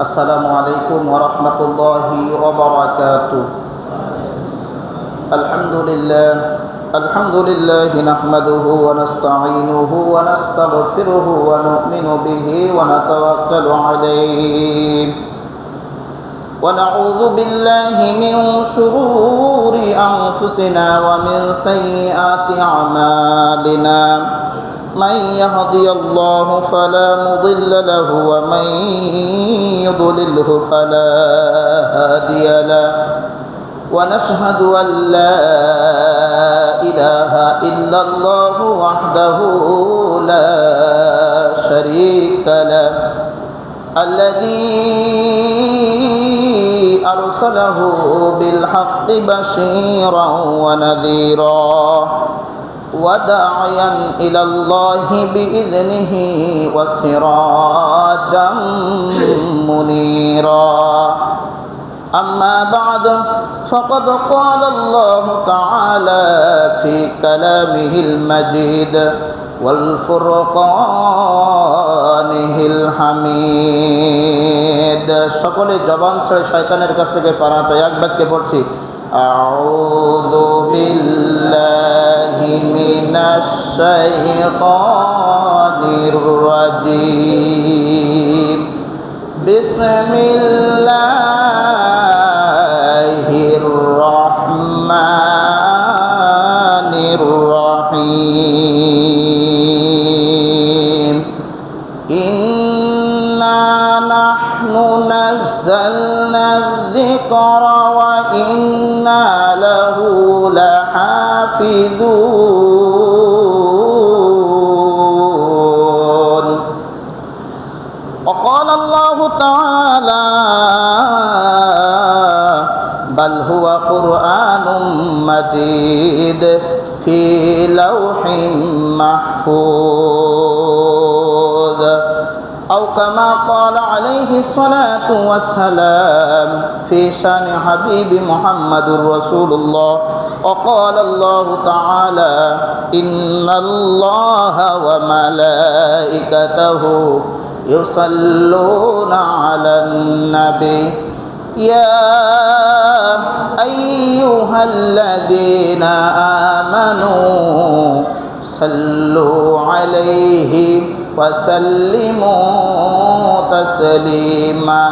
السلام عليكم ورحمة الله وبركاته. الحمد لله نحمده ونستعينه ونستغفره ونؤمن به ونتوكل عليه ونعوذ بالله من شرور أنفسنا ومن سيئات أعمالنا. من يهدي الله فلا مضل له ومن يضلله فلا هادي له ونشهد أن لا إله إلا الله وحده لا شريك له الذي أرسله بالحق بشيرا ونذيرا وداعيا إلى الله بإذنه وسراجا منيرا. أما بعد فقد قال الله تعالى في كلامه المجيد والفرقانه الحميد. সকলে জবান ছেড়ে শয়তানের কাছ থেকে পানা চাই, এক বাক্যে পড়ছি আউযু বিল্লাহি মিনাশ শাইতানির রাজীম বিসমিল্লাহির রহমানির রহিম ইন্না নাহনু নাযালনা যিকরা ওয়া ইন্না লাহু লাহাফিযুন. وقال الله تعالى بل هو قرآن مجيد في لوح محفوظ أو كما قال عليه الصلاة والسلام في شان حبيب محمد رسول الله. وقال الله تعالى إن الله وملائكته يصلون على النبي يا أيها الذين آمنوا صلوا عليه وسلموا تسليما.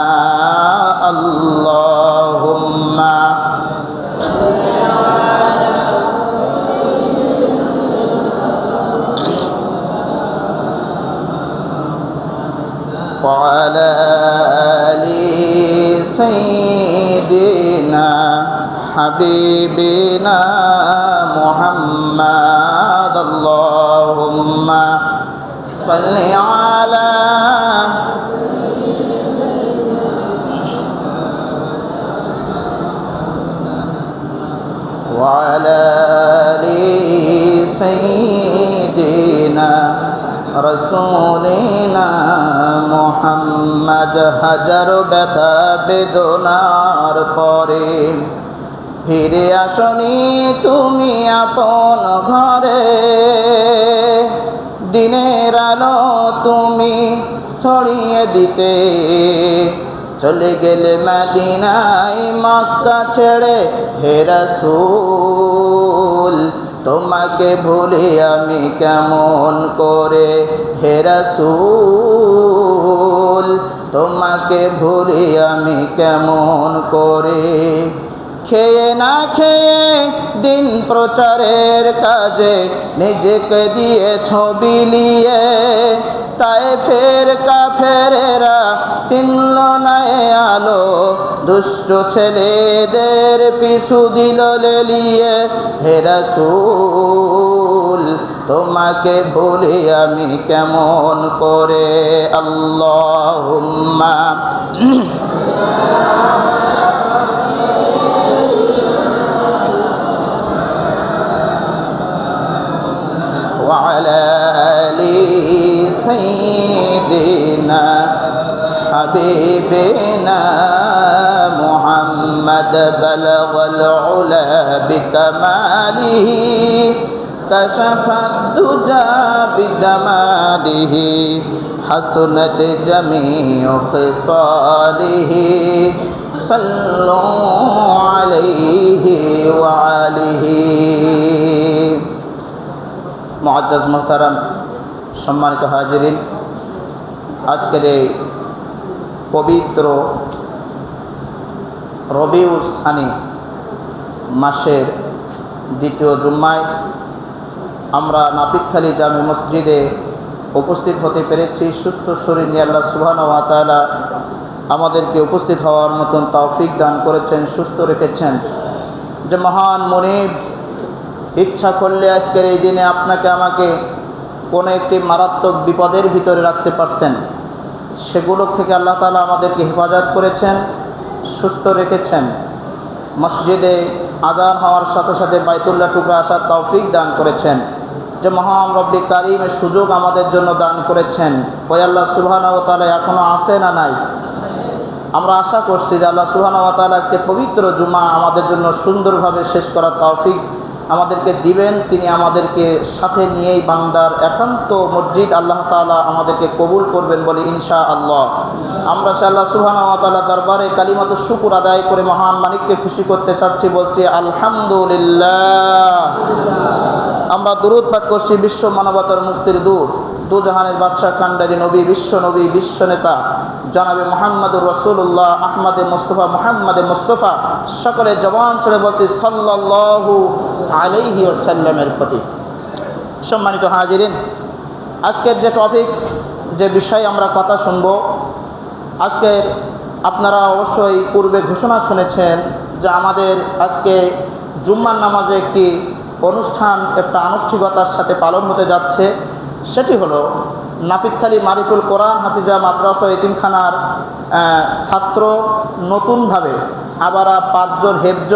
اللهم وعلى آل سيدنا حبيبنا محمد. اللهم صل على وعلى آل سيدنا রসুলিনা মুহাম্মদ. হাজার ব্যথা বেদনার পরে ফিরে আসনি তুমি আপন ঘরে, দিনের আলো তুমি ছড়িয়ে দিতে চলে গেলে মদিনায় মক্কা ছেড়ে হে রাসূল. তোমাকে ভুলে আমি কেমন করে হে রাসূল, তোমাকে ভুলে আমি কেমন করে. খেয়ে না খেয়ে দিন প্রচারের কাজে নিজেকে দিয়ে ছবি নিয়ে তায়েফের কাফেরেরা চিনল না এ আলো, দুষ্ট ছেলেদের পিছু দিল লেলিয়ে হে রাসূল, তোমাকে ভুলে আমি কেমন করে. আল্লাহুম্মা وعلى آل سيدنا حبيبنا محمد بلغ العلا بكماله كشف الدجى بجماله حسنت جميع خصاله صلوا عليه وآله মুআজ্জাজ মুহতারাম সম্মানিত হাজিরিন, আজকের এই পবিত্র রবিউল সানি মাসের দ্বিতীয় জুম্মায় আমরা নাপিতখালী জামে মসজিদে উপস্থিত হতে পেরেছি। সুস্থ শরীর নিয়ে আল্লাহ সুবহানাহু ওয়া তাআলা আমাদেরকে উপস্থিত হওয়ার মতন তৌফিক দান করেছেন, সুস্থ রেখেছেন। যে মহান মুনিব ইচ্ছা করলে আজকের এই দিনে আপনাকে আমাকে কোনো একটি মারাত্মক বিপদের ভিতরে রাখতে পারতেন, সেগুলো থেকে আল্লাহ তাআলা আমাদেরকে হেফাজত করেছেন, সুস্থ রেখেছেন। মসজিদে আযান হওয়ার সাথে সাথে বাইতুল্লাহ টুকরা আসার তৌফিক দান করেছেন। যে মহান রব্বি কারীমের সুযোগ আমাদের জন্য দান করেছেন, ওই আল্লাহ সুবহানাহু ওয়া তাআলা এখনও আছে না নাই? আমরা আশা করছি যে আল্লাহ সুবহানাহু ওয়া তাআলা আজকে পবিত্র জুমা আমাদের জন্য সুন্দরভাবে শেষ করার তৌফিক আমাদেরকে দিবেন। তিনি আমাদেরকে সাথে নিয়েই বান্দার একান্ত মসজিদ আল্লাহ তাআলা আমাদেরকে কবুল করবেন বলে ইনশাআল্লাহ। আমরা আল্লাহ সুবহানাহু ওয়া তাআলা দরবারে কালিমাতু শুকর আদায় করে মহান মালিককে খুশি করতে চাচ্ছি, বলছি আলহামদুলিল্লাহ। আমরা দুরূদ পাঠ করছি বিশ্ব মানবতার মুক্তির দূত, দুজাহানের বাদশাহ কান্ডারি নবী, বিশ্ব নবী, বিশ্ব নেতা জনাবে মুহাম্মদুর রাসূলুল্লাহ আহমদে মুস্তাফা মুহাম্মদে মুস্তাফা সকলে জবান ছেড়ে বলছি সাল্লাল্লাহু আলাইহি ওয়াসাল্লামের প্রতি। সম্মানিত হাজিরিন, আজকের যে টপিক, যে বিষয়ে আমরা কথা শুনব, আজকের আপনারা অবশ্যই পূর্বে ঘোষণা শুনেছেন যে আমাদের আজকে জুম্মার নামাজে একটি অনুষ্ঠান, একটা আনুষ্ঠানিকতার সাথে পালন হতে যাচ্ছে। সেটি হলো নাপিতখালী মারিফুল কোরআন হাফিজা মাদ্রাসা এতিমখানার ছাত্র নতুনভাবে আবার 5 জন হেফজ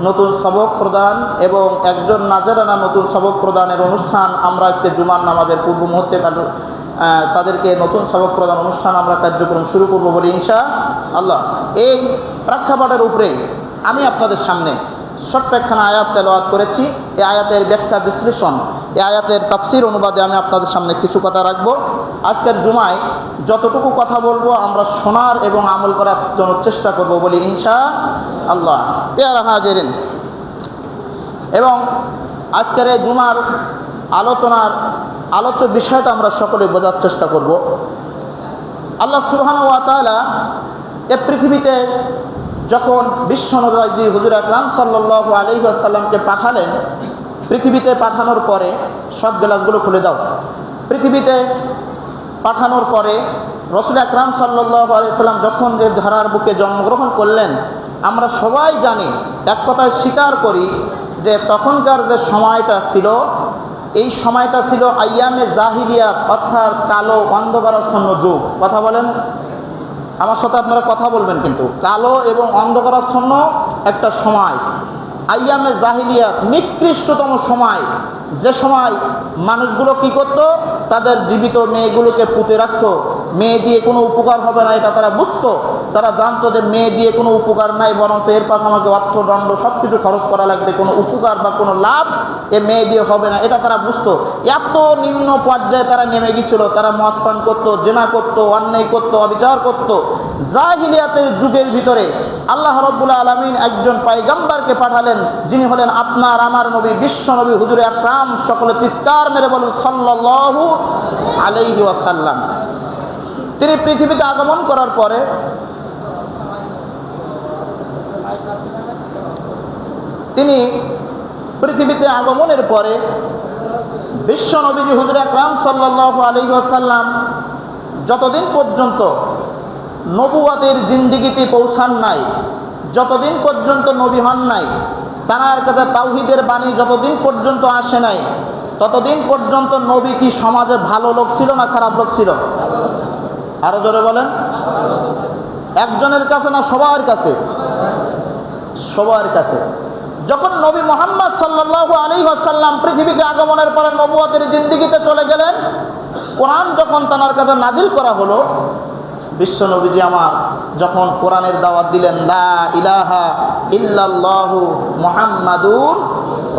নতুন সবক প্রদান এবং 1 জন নাজরানা নতুন সবক প্রদানের অনুষ্ঠান আমরা আজকে জুমার নামাজের পূর্ব মুহূর্তে তাদেরকে নতুন সবক প্রদান অনুষ্ঠান আমরা কার্যক্রম শুরু করব বলে ইনশাআল্লাহ। এই প্রেক্ষাপটের উপরে আমি আপনাদের সামনে ছোট্ট একখানা আয়াত তেলাওয়াত করেছি। এই আয়াতের ব্যাখ্যা বিশ্লেষণ, এই আয়াতের তাফসীর অনুবাদে আমি আপনাদের সামনে কিছু কথা রাখবো। আজকের জুমায় যতটুকু কথা বলবো আমরা শোনার এবং আমল করার জন্য চেষ্টা করব বলি ইনশাআল্লাহ। পেয়ারা হাজিরিন, এবং আজকের এই জুমার আলোচ্য বিষয়টা আমরা সকলে বোঝার চেষ্টা করব। আল্লাহ সুবহানাহু ওয়া তাআলা এ পৃথিবীতে যখন বিশ্বনবী হুজুর আকরাম সাল্লাল্লাহু আলাইহি ওয়াসাল্লামকে পাঠালেন, পৃথিবীতে পাঠানোর পরে সব গ্লাসগুলো খুলে দাও। পৃথিবীতে পাঠানোর পরে রাসূল আকরাম সাল্লাল্লাহু আলাইহি ওয়াসাল্লাম যখন যে ধরার বুকে জন্মগ্রহণ করলেন, আমরা সবাই জানি, এক কথায় স্বীকার করি যে তখনকার যে সময়টা ছিল, এই সময়টা ছিল আইয়ামে জাহিলিয়াত, অর্থাৎ কালো অন্ধকারাচ্ছন্ন যুগ। কথা বলেন, আমার সাথে আপনারা কথা বলবেন কিন্তু। কালো এবং অন্ধকারাচ্ছন্ন একটা সময়, আইয়ামে জাহিলিয়াত, নিকৃষ্টতম সময়, যে সময় মানুষগুলো কি করত, তাদের জীবিত মেয়েগুলোকে পুঁতে রাখতো। মেয়ে দিয়ে কোনো উপকার হবে না এটা তারা বুঝতো। তারা জানতো যে মেয়ে দিয়ে কোনো উপকার নাই, বরং এর পাশে আমাকে অর্থদণ্ড সব কিছু খরচ করা লাগবে, কোনো উপকার বা কোনো লাভ এ মেয়ে দিয়ে হবে না, এটা তারা বুঝতো। এত নিম্ন পর্যায়ে তারা নেমে গিয়েছিল। তারা মদ পান করতো, জেনা করতো, অন্যায় করতো, অবিচার করতো। জাহিলিয়াতের যুগের ভিতরে আল্লাহ রাব্বুল আলামিন একজন পয়গম্বরকে পাঠালেন, যিনি হলেন আপনার আমার নবী, বিশ্ব নবী হুজুর আকরাম। সকলে চিৎকার মেরে বলুন সাল্লাল্লাহু আলাইহি ওয়াসাল্লাম। তিনি পৃথিবীতে আগমন করার পরে পৃথিবীতে আগমনের পরে বিশ্ব নবী হুজুর আকরাম সাল্লাল্লাহু আলাইহি ওয়াসাল্লাম যতদিন পর্যন্ত নবুয়তের জিন্দেগিতে পৌঁছান নাই, যতদিন পর্যন্ত নবী হন নাই, তার কাছে তাওহীদের বাণী যতদিন পর্যন্ত আসে নাই, ততদিন পর্যন্ত নবী কি সমাজে ভালো লোক ছিল না খারাপ লোক ছিল? আরো জোরে বলেন। একজনের কাছে না সবার কাছে? সবার কাছে। যখন নবী মুহাম্মদ সাল্লাল্লাহু আলাইহি ওয়াসাল্লাম পৃথিবীতে আগমনের পরে নবুয়তের জিন্দেগিতে চলে গেলেন, কোরআন যখন তার কাছে নাজিল করা হলো, বিশ্ব নবীজি আমার যখন কোরআনের দাওয়াত দিলেন, লা ইলাহা ইল্লাল্লাহু মুহাম্মাদুর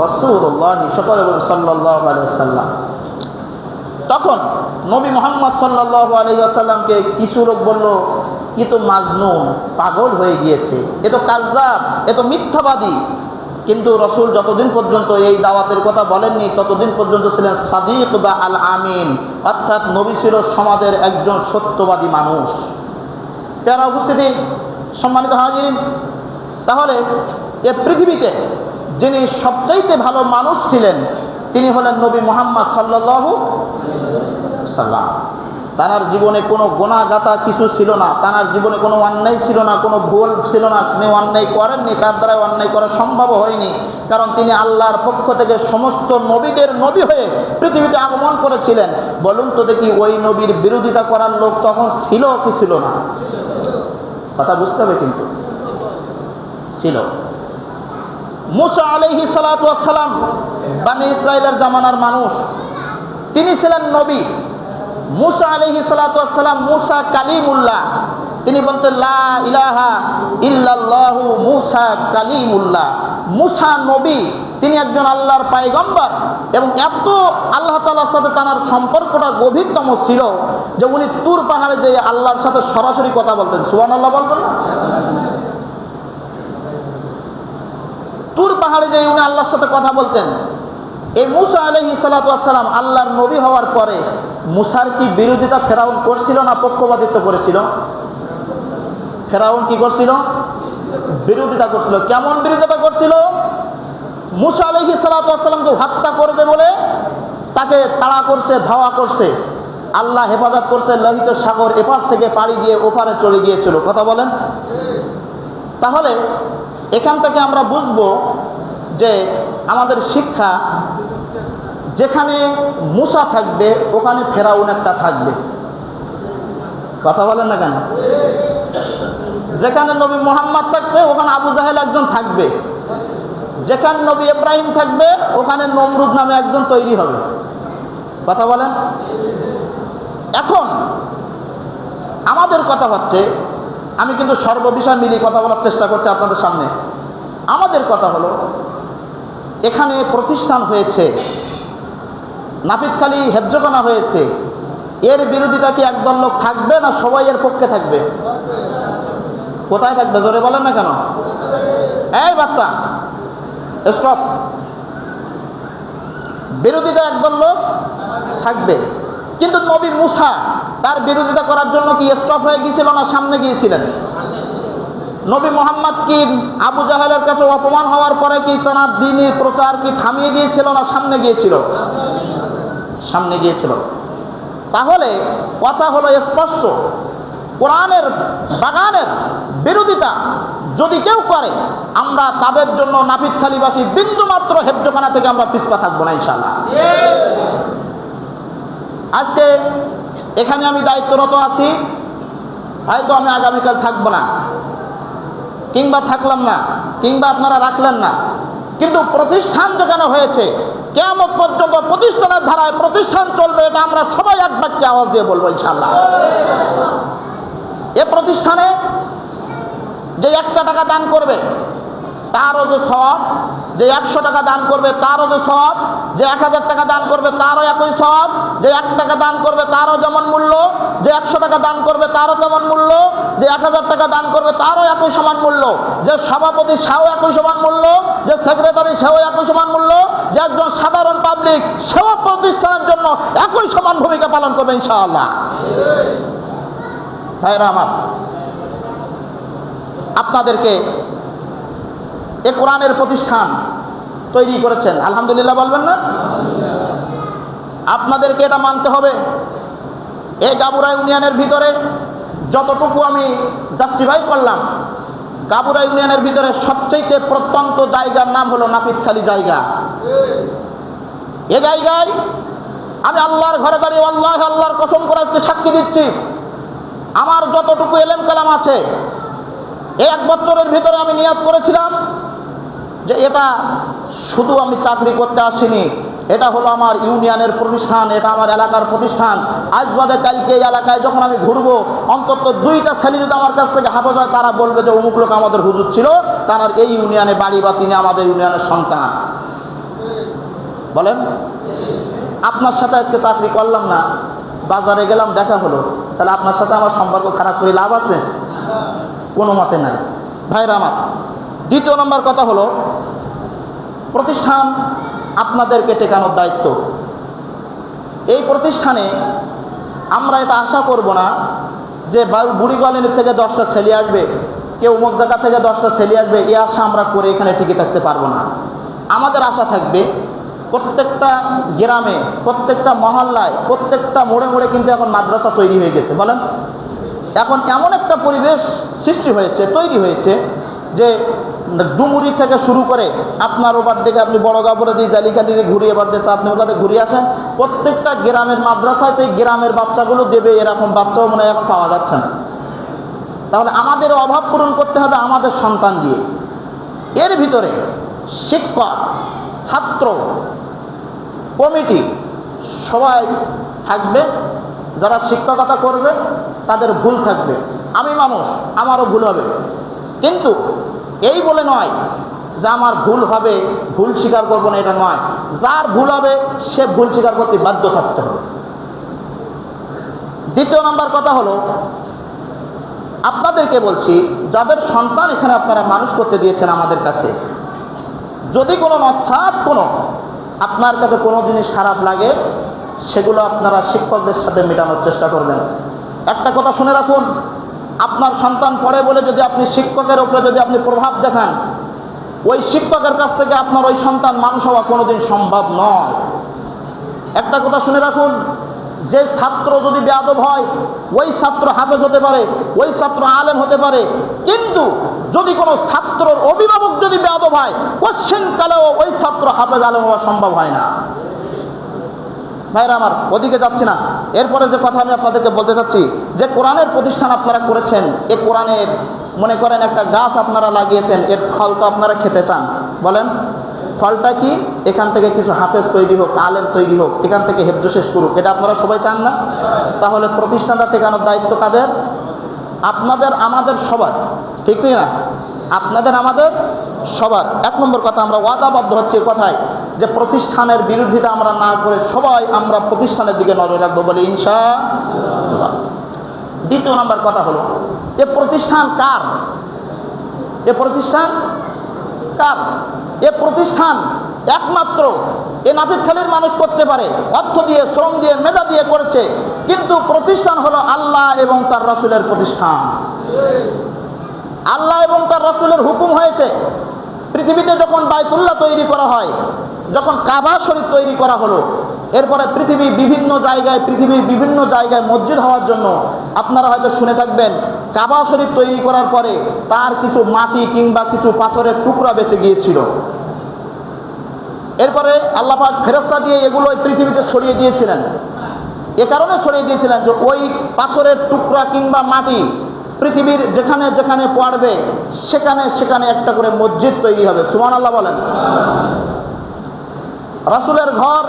রাসূলুল্লাহ, সকলে বলেন সাল্লাল্লাহু আলাইহি ওয়াসাল্লাম। তখন নবী মুহাম্মদ সাল্লাল্লাহু আলাইহি ওয়াসাল্লামকে কিছু লোক বলল, এ তো মাজনুন, পাগল হয়ে গিয়েছে, এ তো কাযযাব, এ তো মিথ্যাবাদী। কিন্তু রাসূল যতদিন পর্যন্ত এই দাওয়াতের কথা বলেননি ততদিন পর্যন্ত ছিলেন সাদিক বা আল আমিন, অর্থাৎ নবী ছিল সমাজের একজন সত্যবাদী মানুষ। প্যারা উপস্থিতি, সম্মানিত হাজিরিন, তাহলে এ পৃথিবীতে যিনি সবচাইতে ভালো মানুষ ছিলেন তিনি হলেন নবী মুহাম্মদ সাল্লাল্লাহু সাল্লাম। তার জীবনে কোনো গোনাগাতা কিছু ছিল না, তার জীবনে কোনো অন্যায় ছিল না, কোনো ভুল ছিল না, তিনি অন্যায় করেননি, তার দ্বারা অন্যায় করা সম্ভব হয়নি, কারণ তিনি আল্লাহর পক্ষ থেকে সমস্ত নবীদের নবী হয়ে পৃথিবীতে আগমন করেছিলেন। বলুন তো দেখি, ওই নবীর বিরোধিতা করার লোক তখন ছিল কি ছিল না? কথা বুঝতে হবে, কিন্তু ছিল। মুসা আলাইহিস সালাতু ওয়াস সালাম বনি ইসরাইলের জামানার মানুষ, তিনি ছিলেন নবী। মুসা আলাইহিস সালাতু ওয়াস সালাম, মুসা কালিমুল্লাহ, তিনি বলতেন লা ইলাহা ইল্লাল্লাহু মুসা কালিমুল্লাহ। মুসা নবী, তিনি একজন আল্লাহর পয়গম্বর, এবং এত আল্লাহ তাআলার সাথে তার সম্পর্কটা গভীরতম ছিল যে উনি তুর পাহাড়ে যেয়ে আল্লাহর সাথে সরাসরি কথা বলতেন। সুবহানাল্লাহ বলবেন না? তুর পাহাড়ে যেয়ে উনি আল্লাহর সাথে কথা বলতেন। এই মুসা আলাইহিস সালাতু ওয়াস সালাম আল্লাহর নবী হওয়ার পরে মুসার কি বিরোধিতা ফেরাউন করছিল না পক্ষপাতিত্ব করেছিল? ফেরাউন কি করছিল? বিরোধিতা করছিল। কেমন বিরোধিতা করছিল? মুসা আলাইহিস সালাতু ওয়াস সালামকে হত্যা করবে বলে তাকে তাড়া করছে, ধাওয়া করছে। আল্লাহ হেফাজত করছে, লোহিত সাগর এপার থেকে পাড়ি দিয়ে ওপারে চলে গিয়েছিল। কথা বলেন। তাহলে এখান থেকে আমরা বুঝবো যে আমাদের শিক্ষা, যেখানে মুসা থাকবে ওখানে ফেরাউন একটা থাকবে। কথা বলেন না কেন? যেখানে নবী মুহাম্মদ থাকবে ওখানে আবু জাহেল একজন থাকবে, যেখানে নবী ইব্রাহিম থাকবে ওখানে নমরুদ নামে একজন তৈরি হবে। কথা বলেন। এখন আমাদের কথা হচ্ছে, আমি কিন্তু সর্ববিষয় মিলিয়ে কথা বলার চেষ্টা করছি আপনাদের সামনে। আমাদের কথা হলো, এখানে প্রতিষ্ঠান হয়েছে, নাপিতখালী হেফজখানা হয়েছে, এর বিরোধিতা কি একদল লোক থাকবে না সবাই এর পক্ষে থাকবে? কোথায় থাকবে? জোরে বলেন না কেন? এই বাচ্চা, স্টপ। বিরোধিতা একদল লোক থাকবে, কিন্তু নবী মুসা তার বিরোধিতা করার জন্য কি স্টপ হয়ে গিয়েছিল না সামনে গিয়েছিলেন? নবী মুহাম্মদ কি আবু জাহেলের কাছে অপমান হওয়ার পরে কি তার দ্বীনের প্রচার কি থামিয়ে দিয়েছিল না সামনে গিয়েছিল? সামনে গিয়েছিল। তাহলে কথা হলো স্পষ্ট, কোরআনের বাগানের বিরোধিতা যদি কেউ করে, আমরা তাদের জন্য নাপিতখালীবাসী বিন্দুমাত্র হেফজখানা থেকে আমরা পিছপা থাকবো না ইনশাআল্লাহ। আজকে এখানে আমি দায়িত্বরত আছি, হয়তো আমি আগামীকাল থাকবো না, কিংবা থাকলাম না, কিংবা আপনারা রাখলেন না, কিন্তু প্রতিষ্ঠান যেখানে হয়েছে কিয়ামত পর্যন্ত প্রতিষ্ঠানের ধারায় প্রতিষ্ঠান চলবে, এটা আমরা সবাই এক বাক্যে আওয়াজ দিয়ে বলবো ইনশাআল্লাহ। এ প্রতিষ্ঠানে যে 1 টাকা দান করবে তারও যে সওয়াব, যে 100 টাকা দান করবে তারও যে সওয়াব, যে 1000 টাকা দান করবে তারও একই সওয়াব, যে 1 টাকা দান করবে তারও যেমন মূল্য, যে 100 টাকা দান করবে তারও তেমন মূল্য, যে 1000 টাকা দান করবে তারও একই সমান মূল্য, যে সভাপতি সেও একই সমান মূল্য, যে সেক্রেটারি সেও একই সমান মূল্য, যে একজন সাধারণ পাবলিক সেও প্রতিষ্ঠানের জন্য একই সমান ভূমিকা পালন করবে ইনশাআল্লাহ। ভাইরা আমার, আপনাদেরকে এ কোরআনের প্রতিষ্ঠান তৈরি করেছেন, আলহামদুলিল্লাহ বলবেন না? আপনাদেরকে এটা মানতে হবে। এই গাবুরা ইউনিয়নের ভিতরে যতটুকু আমি জাস্টিফাই করলাম, গাবুরা ইউনিয়নের ভিতরে সবচেয়ে প্রত্যন্ত জায়গার নাম হলো নাপিতখালী জায়গা। এ জায়গায় আমি আল্লাহর ঘরে দাঁড়িয়ে আল্লাহর কসম করে আজকে সাক্ষী দিচ্ছি, আমার যতটুকু এলেম কালাম আছে, এই 1 বছরের ভিতরে আমি নিয়াত করেছিলাম যে এটা শুধু আমি চাকরি করতে আসিনি, এটা হলো আমার ইউনিয়নের প্রতিষ্ঠান, এটা আমার এলাকার প্রতিষ্ঠান। আজ বাদে কালকে এই এলাকায় যখন আমি ঘুরবো, অন্তত 2টা ছেলে যদি আমার কাছ থেকে হাফেজ হয়, তারা বলবে যে অমুক লোক আমাদের হুজুর ছিল, তার এই ইউনিয়নে বাড়ি বা তিনি আমাদের ইউনিয়নের সন্তান। বলেন, আপনার সাথে আজকে চাকরি করলাম না, বাজারে গেলাম, দেখা হলো, তাহলে আপনার সাথে আমার সম্পর্ক খারাপ করে লাভ আছে? কোনো মতে নাই। ভাইরা আমার, দ্বিতীয় নম্বর কথা হলো, প্রতিষ্ঠান আপনাদেরকে টেকানোর দায়িত্ব। এই প্রতিষ্ঠানে আমরা এটা আশা করব না যে বুড়িগলির থেকে 10টা ছেলে আসবে, কেউ অমুক জায়গা থেকে 10টা ছেলে আসবে, এই আশা আমরা করে এখানে টিকে থাকতে পারবো না। আমাদের আশা থাকবে প্রত্যেকটা গ্রামে, প্রত্যেকটা মহল্লায়, প্রত্যেকটা মোড়ে মোড়ে কিন্তু এখন মাদ্রাসা তৈরি হয়ে গেছে। বলেন, এখন এমন একটা পরিবেশ সৃষ্টি হয়েছে, তৈরি হয়েছে যে ডুমুরি থেকে শুরু করে আপনার ওবার দিকে আপনি বড় গাবরে দিয়ে জালিকালি দিয়ে ঘুরিয়ে এবার দিয়ে চাঁদনৌকাতে ঘুরিয়ে আসেন, প্রত্যেকটা গ্রামের মাদ্রাসাতে গ্রামের বাচ্চাগুলো দেবে, এরকম বাচ্চাও মনে হয় এখন পাওয়া যাচ্ছে না। তাহলে আমাদের অভাব পূরণ করতে হবে আমাদের সন্তান দিয়ে। এর ভিতরে শিক্ষক, ছাত্র, কমিটি সবাই থাকবে। যারা শিক্ষকতা করবে তাদের ভুল থাকবে, আমি মানুষ, আমারও ভুল হবে, কিন্তু এই বলে নয় যে আমার ভুল হবে, ভুল স্বীকার করবো না, এটা নয়। যার ভুল হবে সে ভুল স্বীকার করতে বাধ্য থাকতে হবে। দ্বিতীয় নম্বর কথা হলো, আপনাদেরকে বলছি, যাদের সন্তান এখানে আপনারা মানুষ করতে দিয়েছেন আমাদের কাছে, যদি কোনো নৎসাৎ কোনো আপনার কাছে কোনো জিনিস খারাপ লাগে, সেগুলো আপনারা শিক্ষকদের সাথে মেটানোর চেষ্টা করবেন। একটা কথা শুনে রাখুন, আপনার সন্তান পড়ে বলে যদি আপনি শিক্ষকের উপরে যদি আপনি প্রভাব দেখান, ওই শিক্ষকের কাছ থেকে আপনার ওই সন্তান মানুষ হওয়া কোনোদিন সম্ভব নয়। একটা কথা শুনে রাখুন, যে ছাত্র যদি বেয়াদব হয়, ওই ছাত্র হাফেজ হতে পারে, ওই ছাত্র আলেম হতে পারে, কিন্তু যদি কোনো ছাত্রর অভিভাবক যদি বেয়াদব হয়, কোশ্চেন কালেও ওই ছাত্র হাফেজ আলেম হওয়া সম্ভব হয় না। ভাইরা আমার, ওদিকে যাচ্ছি না। এরপরে যে কথা আমি আপনাদেরকে বলতে চাচ্ছি, যে কোরআনের প্রতিষ্ঠান আপনারা করেছেন, এ কোরআনের মনে করেন একটা গাছ আপনারা লাগিয়েছেন, এর ফল তো আপনারা খেতে চান। বলেন, ফলটা কি? এখান থেকে কিছু হাফেজ তৈরি হোক, আলেম তৈরি হোক, এখান থেকে হেফজ শেষ করুক, এটা আপনারা সবাই চান না? তাহলে প্রতিষ্ঠানটা টেকানোর দায়িত্ব কাদের? আপনাদের, আমাদের, সবার। ঠিক না? আপনাদের, আমাদের, সবার। 1 নম্বর কথা, আমরা ওয়াদাবদ্ধ হচ্ছে কথায় যে প্রতিষ্ঠানের বিরোধিতা আমরা না করে সবাই আমরা প্রতিষ্ঠানের দিকে নজর রাখবো বলে ইনশাআল্লাহ। দ্বিতীয় নম্বর কথা হলো, এ প্রতিষ্ঠান কার? এ প্রতিষ্ঠান কার? এ প্রতিষ্ঠান একমাত্র এ নাপিতখালীর মানুষ করতে পারে, অর্থ দিয়ে, শ্রম দিয়ে, মেধা দিয়ে করেছে, কিন্তু প্রতিষ্ঠান হলো আল্লাহ এবং তার রাসূলের প্রতিষ্ঠান। আল্লাহ এবং তার রাসূলের হুকুম হয়েছে। পৃথিবীতে যখন বাইতুল্লাহ তৈরি করা হয়, যখন কাবা শরীফ তৈরি করা হলো, এরপরে পৃথিবীর বিভিন্ন জায়গায় মসজিদ হওয়ার জন্য আপনারা হয়তো শুনে থাকবেন, কাবা শরীফ তৈরি করার পরে তার কিছু মাটি কিংবা কিছু পাথরের টুকরা বেঁচে গিয়েছিল। এরপরে আল্লাহ পাক ফেরেশতা দিয়ে এগুলো পৃথিবীতে ছড়িয়ে দিয়েছিলেন। এ কারণে ছড়িয়ে দিয়েছিলেন যে ওই পাথরের টুকরা কিংবা মাটি পৃথিবীর যেখানে যেখানে পড়বে সেখানে সেখানে একটা করে মসজিদ তৈরি হবে। সুবহানাল্লাহ বলেন। রাসূলের ঘর,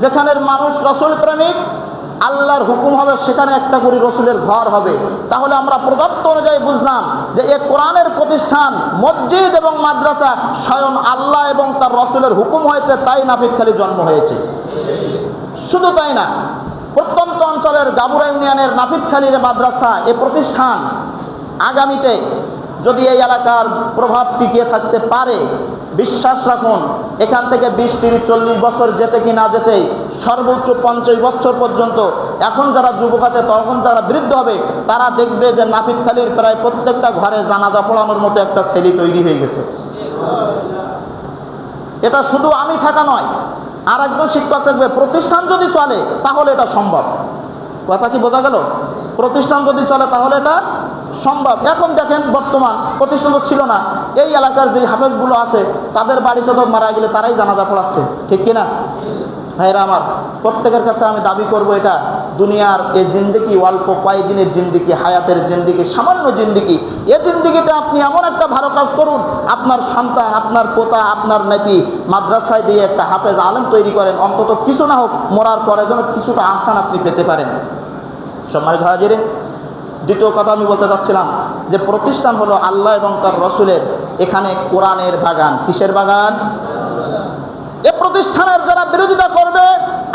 যেখানের মানুষ রাসূল প্রেমিক, আল্লাহর হুকুম হবে সেখানে একটা করে রাসূলের ঘর হবে। তাহলে আমরা প্রদত্ত অনুযায়ী বুঝলাম যে এ কোরআনের প্রতিষ্ঠান, মসজিদ এবং মাদ্রাসা স্বয়ং আল্লাহ এবং তার রাসূলের হুকুম হয়েছে, তাই নাপিতখালী জন্ম হয়েছে। শুধু তাই না, প্রত্যন্ত অঞ্চলের গাবুরা ইউনিয়নের নাপিতখালীর মাদ্রাসা, এ প্রতিষ্ঠান আগামীতে যদি এই এলাকার প্রভাব টিকিয়ে থাকতে পারে, বিশ্বাস রাখুন এখান থেকে 20, 30, 40 বছর যেতে কি না যেতেই সর্বোচ্চ 50 বছর পর্যন্ত এখন যারা যুবক আছে, তখন যারা বৃদ্ধ হবে, তারা দেখবে যে নাপিতখালীর প্রায় প্রত্যেকটা ঘরে জানাজা পড়ানোর মতো একটা ছেলে তৈরি হয়ে গেছে। এটা শুধু আমি থাকা নয়, আর একজন শিক্ষক থাকবে। প্রতিষ্ঠান যদি চলে তাহলে এটা সম্ভব। কথা কি বোঝা গেল? প্রতিষ্ঠান যদি চলে তাহলে এটা সম্ভব। এখন দেখেন, বর্তমান প্রতিষ্ঠান তো ছিল না, এই এলাকার যে হাফেজগুলো আছে তাদের বাড়িতে তো মারা গেলে তারাই জানাজা পড়াচ্ছে, ঠিক কিনা? ভাইরা আমার, প্রত্যেকের কাছে আমি দাবি করব এটা দুনিয়ার এই জিন্দেগি অল্প কয়েকদিনের জিন্দেগি, হায়াতের জিন্দেগি, সামান্য জিন্দেগি। এই জিন্দেগিতে আপনি এমন একটা ভালো কাজ করুন, আপনার সন্তান, আপনার পোতা, আপনার নাতি মাদ্রাসায় দিয়ে একটা হাফেজ আলেম তৈরি করেন, অন্তত কিছু না হোক মরার পরে যেন কিছুটা আসান আপনি পেতে পারেন। সম্মানিত হাজিরিন, দ্বিতীয় কথা আমি বলতে চাচ্ছিলাম যে প্রতিষ্ঠান হলো আল্লাহ এবং তার রসুলের, এখানে কোরআনের বাগান। কিসের বাগান? এ প্রতিষ্ঠানের যারা বিরোধিতা করবে,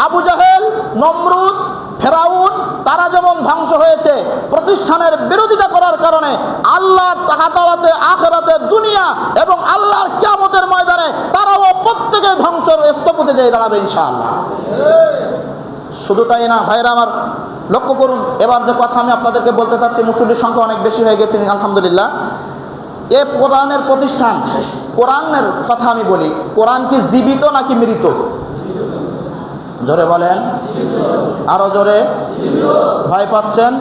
আবু জাহেল, নমরুদ, ফেরাউন, তারা যেমন ধ্বংস হয়েছে প্রতিষ্ঠানের বিরোধিতা করার কারণে, আল্লাহর তাআলাতে, আখিরাতে, দুনিয়া এবং আল্লাহর কিয়ামতের ময়দানে তারাও প্রত্যেকে ধ্বংসের স্তূপে যেয়ে দাঁড়াবে ইনশাআল্লাহ। শুধু তাই না ভাইরা আমার, লক্ষ্য করুন, এবার যে কথা আমি আপনাদেরকে বলতে চাচ্ছি, মুসল্লির সংখ্যা অনেক বেশি হয়ে গেছে আলহামদুলিল্লাহ। এ কোরআনের প্রতিষ্ঠান, কোরআনের কথা আমি বলি, কোরআন কি জীবিত নাকি মৃত? জোরে বলেন, আরো জোরে। ভয় পাচ্ছেন?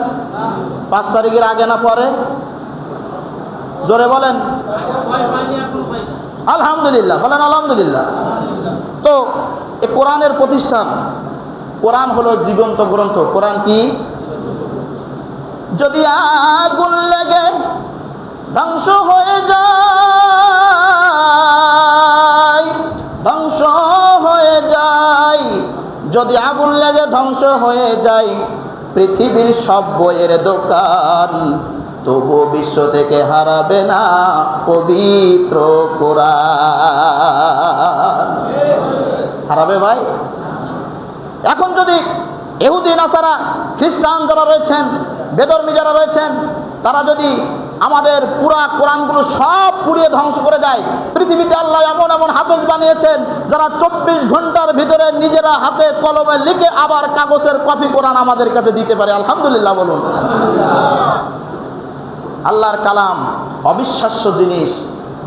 5 তারিখের আগে না পরে? জোরে বলেন আলহামদুলিল্লাহ, বলেন আলহামদুলিল্লাহ। তো এ কোরআনের প্রতিষ্ঠান, কোরআন হলো জীবন্ত গ্রন্থ। কোরআন কি? যদি আগুন লেগে ধ্বংস হয়ে যায়, ধ্বংস হয়ে যায়, যদি আগুন লেগে ধ্বংস হয়ে যায় পৃথিবীর সব বইয়ের দোকান, তবু বিশ্ব থেকে হারাবে না পবিত্র কোরআন। হারাবে ভাই? এখন যদি ইহুদি নাসারা, খ্রিস্টান যারা রয়েছেন, বেধর্মী যারা রয়েছেন, তারা যদি আমাদের পুরা কোরআনগুলো সব পুড়িয়ে ধ্বংস করে দেয়, পৃথিবীতে আল্লাহ এমন এমন হাফেজ বানিয়েছেন যারা 24 ঘন্টার ভিতরে নিজেরা হাতে কলমে লিখে আবার কাগজের কপি কোরআন আমাদের কাছে দিতে পারে। আলহামদুলিল্লাহ বলুন। আল্লাহর কালাম অবিশ্বাস্য জিনিস,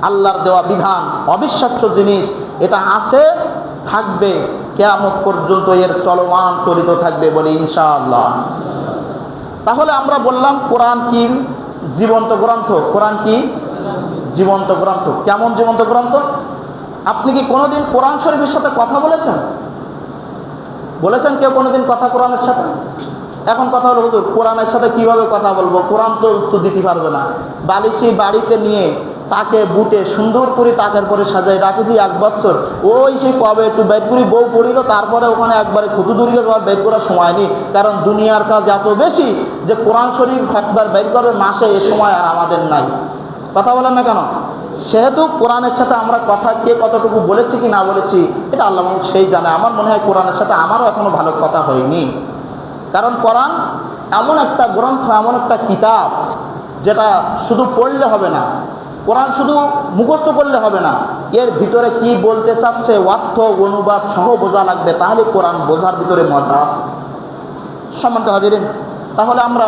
আল্লাহর দেওয়া বিধান অবিশ্বাস্য জিনিস। এটা আছে, থাকবে, কিয়ামত পর্যন্ত এর চলমান চলিত থাকবে বলে ইনশাআল্লাহ। তাহলে আমরা বললাম কোরআন কি? জীবন্ত গ্রন্থ। কোরআন কি? জীবন্ত গ্রন্থ। কেমন জীবন্ত গ্রন্থ? আপনি কি কোনোদিন কোরআন শরীফের সাথে কথা বলেছেন? বলেছেন কেউ কোনোদিন কথা কোরআনের সাথে? এখন কথা হলো, হুজুর কোরআনের সাথে কিভাবে কথা বলবো? কোরআন তো উত্তর দিতে পারবে না। বালিশি বাড়িতে নিয়ে তাকে বুটে সুন্দর করে তাকের পরে সাজাই রাখেছি 1 বছর, ওই সে কবে একটু বের করি বউ পড়িল, তারপরে ওখানে একবারে খুঁতু ধরিয়ে বের করার সময় নেই, কারণ দুনিয়ার কাজ এত বেশি যে কোরআন শরীফ একবার বের করবে মাসে, এ সময় আর আমাদের নাই। কথা বলেন না কেন? সেহেতু কোরআনের সাথে আমরা কথা কে কতটুকু বলেছি কি না বলেছি এটা আল্লাহ সেই জানে। আমার মনে হয় কোরআনের সাথে আমারও এখনো ভালো কথা হয়নি, কারণ কোরআন এমন একটা গ্রন্থ, এমন একটা কিতাব যেটা শুধু পড়লে হবে না, কোরআন শুধু মুখস্থ করলে হবে না, এর ভিতরে কি বলতে চাচ্ছে অর্থ অনুবাদ সহ বোঝা লাগবে, তাহলে কোরআন বোঝার ভিতরে মজা আছে। সম্মানিত হাজিরিন, তাহলে আমরা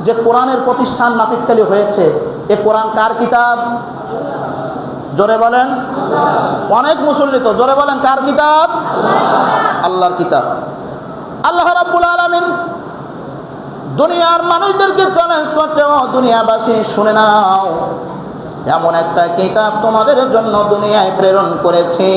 যে কোরআনের প্রতিষ্ঠান নাপিতখালী হয়েছে, এ কোরআন কার কিতাব? জোরে বলেন। অনেক মুসল্লি তো, জোরে বলেন কার কিতাব? আল্লাহর কিতাব। আল্লাহ রাব্বুল আলামিন দুনিয়ার মানুষদেরকে চ্যালেঞ্জ করছে, ও দুনিয়াবাসী শুনে নাও, এমন একটা কিতাব তোমাদের জন্য দুনিয়ায় প্রেরণ করেছি,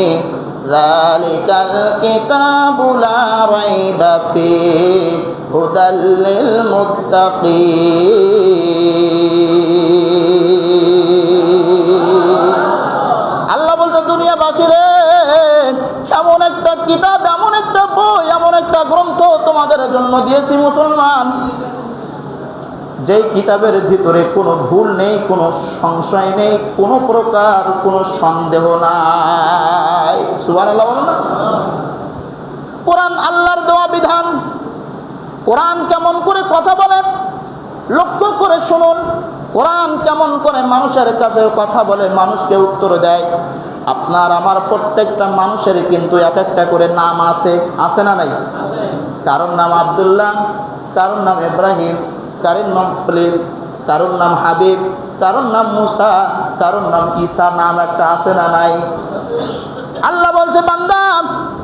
যালিকাল কিতাবু লা রাইবা ফীহি হুদাল লিল মুত্তাকিন। আল্লাহ বলতে দুনিয়াবাসী রে, এমন একটা কিতাব, এমন একটা বই, এমন একটা গ্রন্থ তোমাদের জন্য দিয়েছি মুসলমান, যেই কিতাবের ভিতরে কোনো ভুল নেই, কোনো সংশয় নেই, কোনো প্রকার কোনো সন্দেহ নাই। সুবহানাল্লাহ বলেন না? কোরআন আল্লাহর দেওয়া বিধান। কোরআন কেমন করে কথা বলে লক্ষ্য করে শুনুন। কোরআন কেমন করে মানুষের কাছে কথা বলে, মানুষকে উত্তর দেয়। আপনার আমার প্রত্যেকটা মানুষের কিন্তু এক একটা করে নাম আছে, আছে না নাই? কারোর নাম আব্দুল্লাহ, কারোর নাম ইব্রাহিম, কারোর নাম খলিল, কারোর নাম হাবিব, কারোর নাম মুসা, কারোর নাম ঈসা, নাম একটা আছে না নাই? আল্লাহ বলছে, বান্দা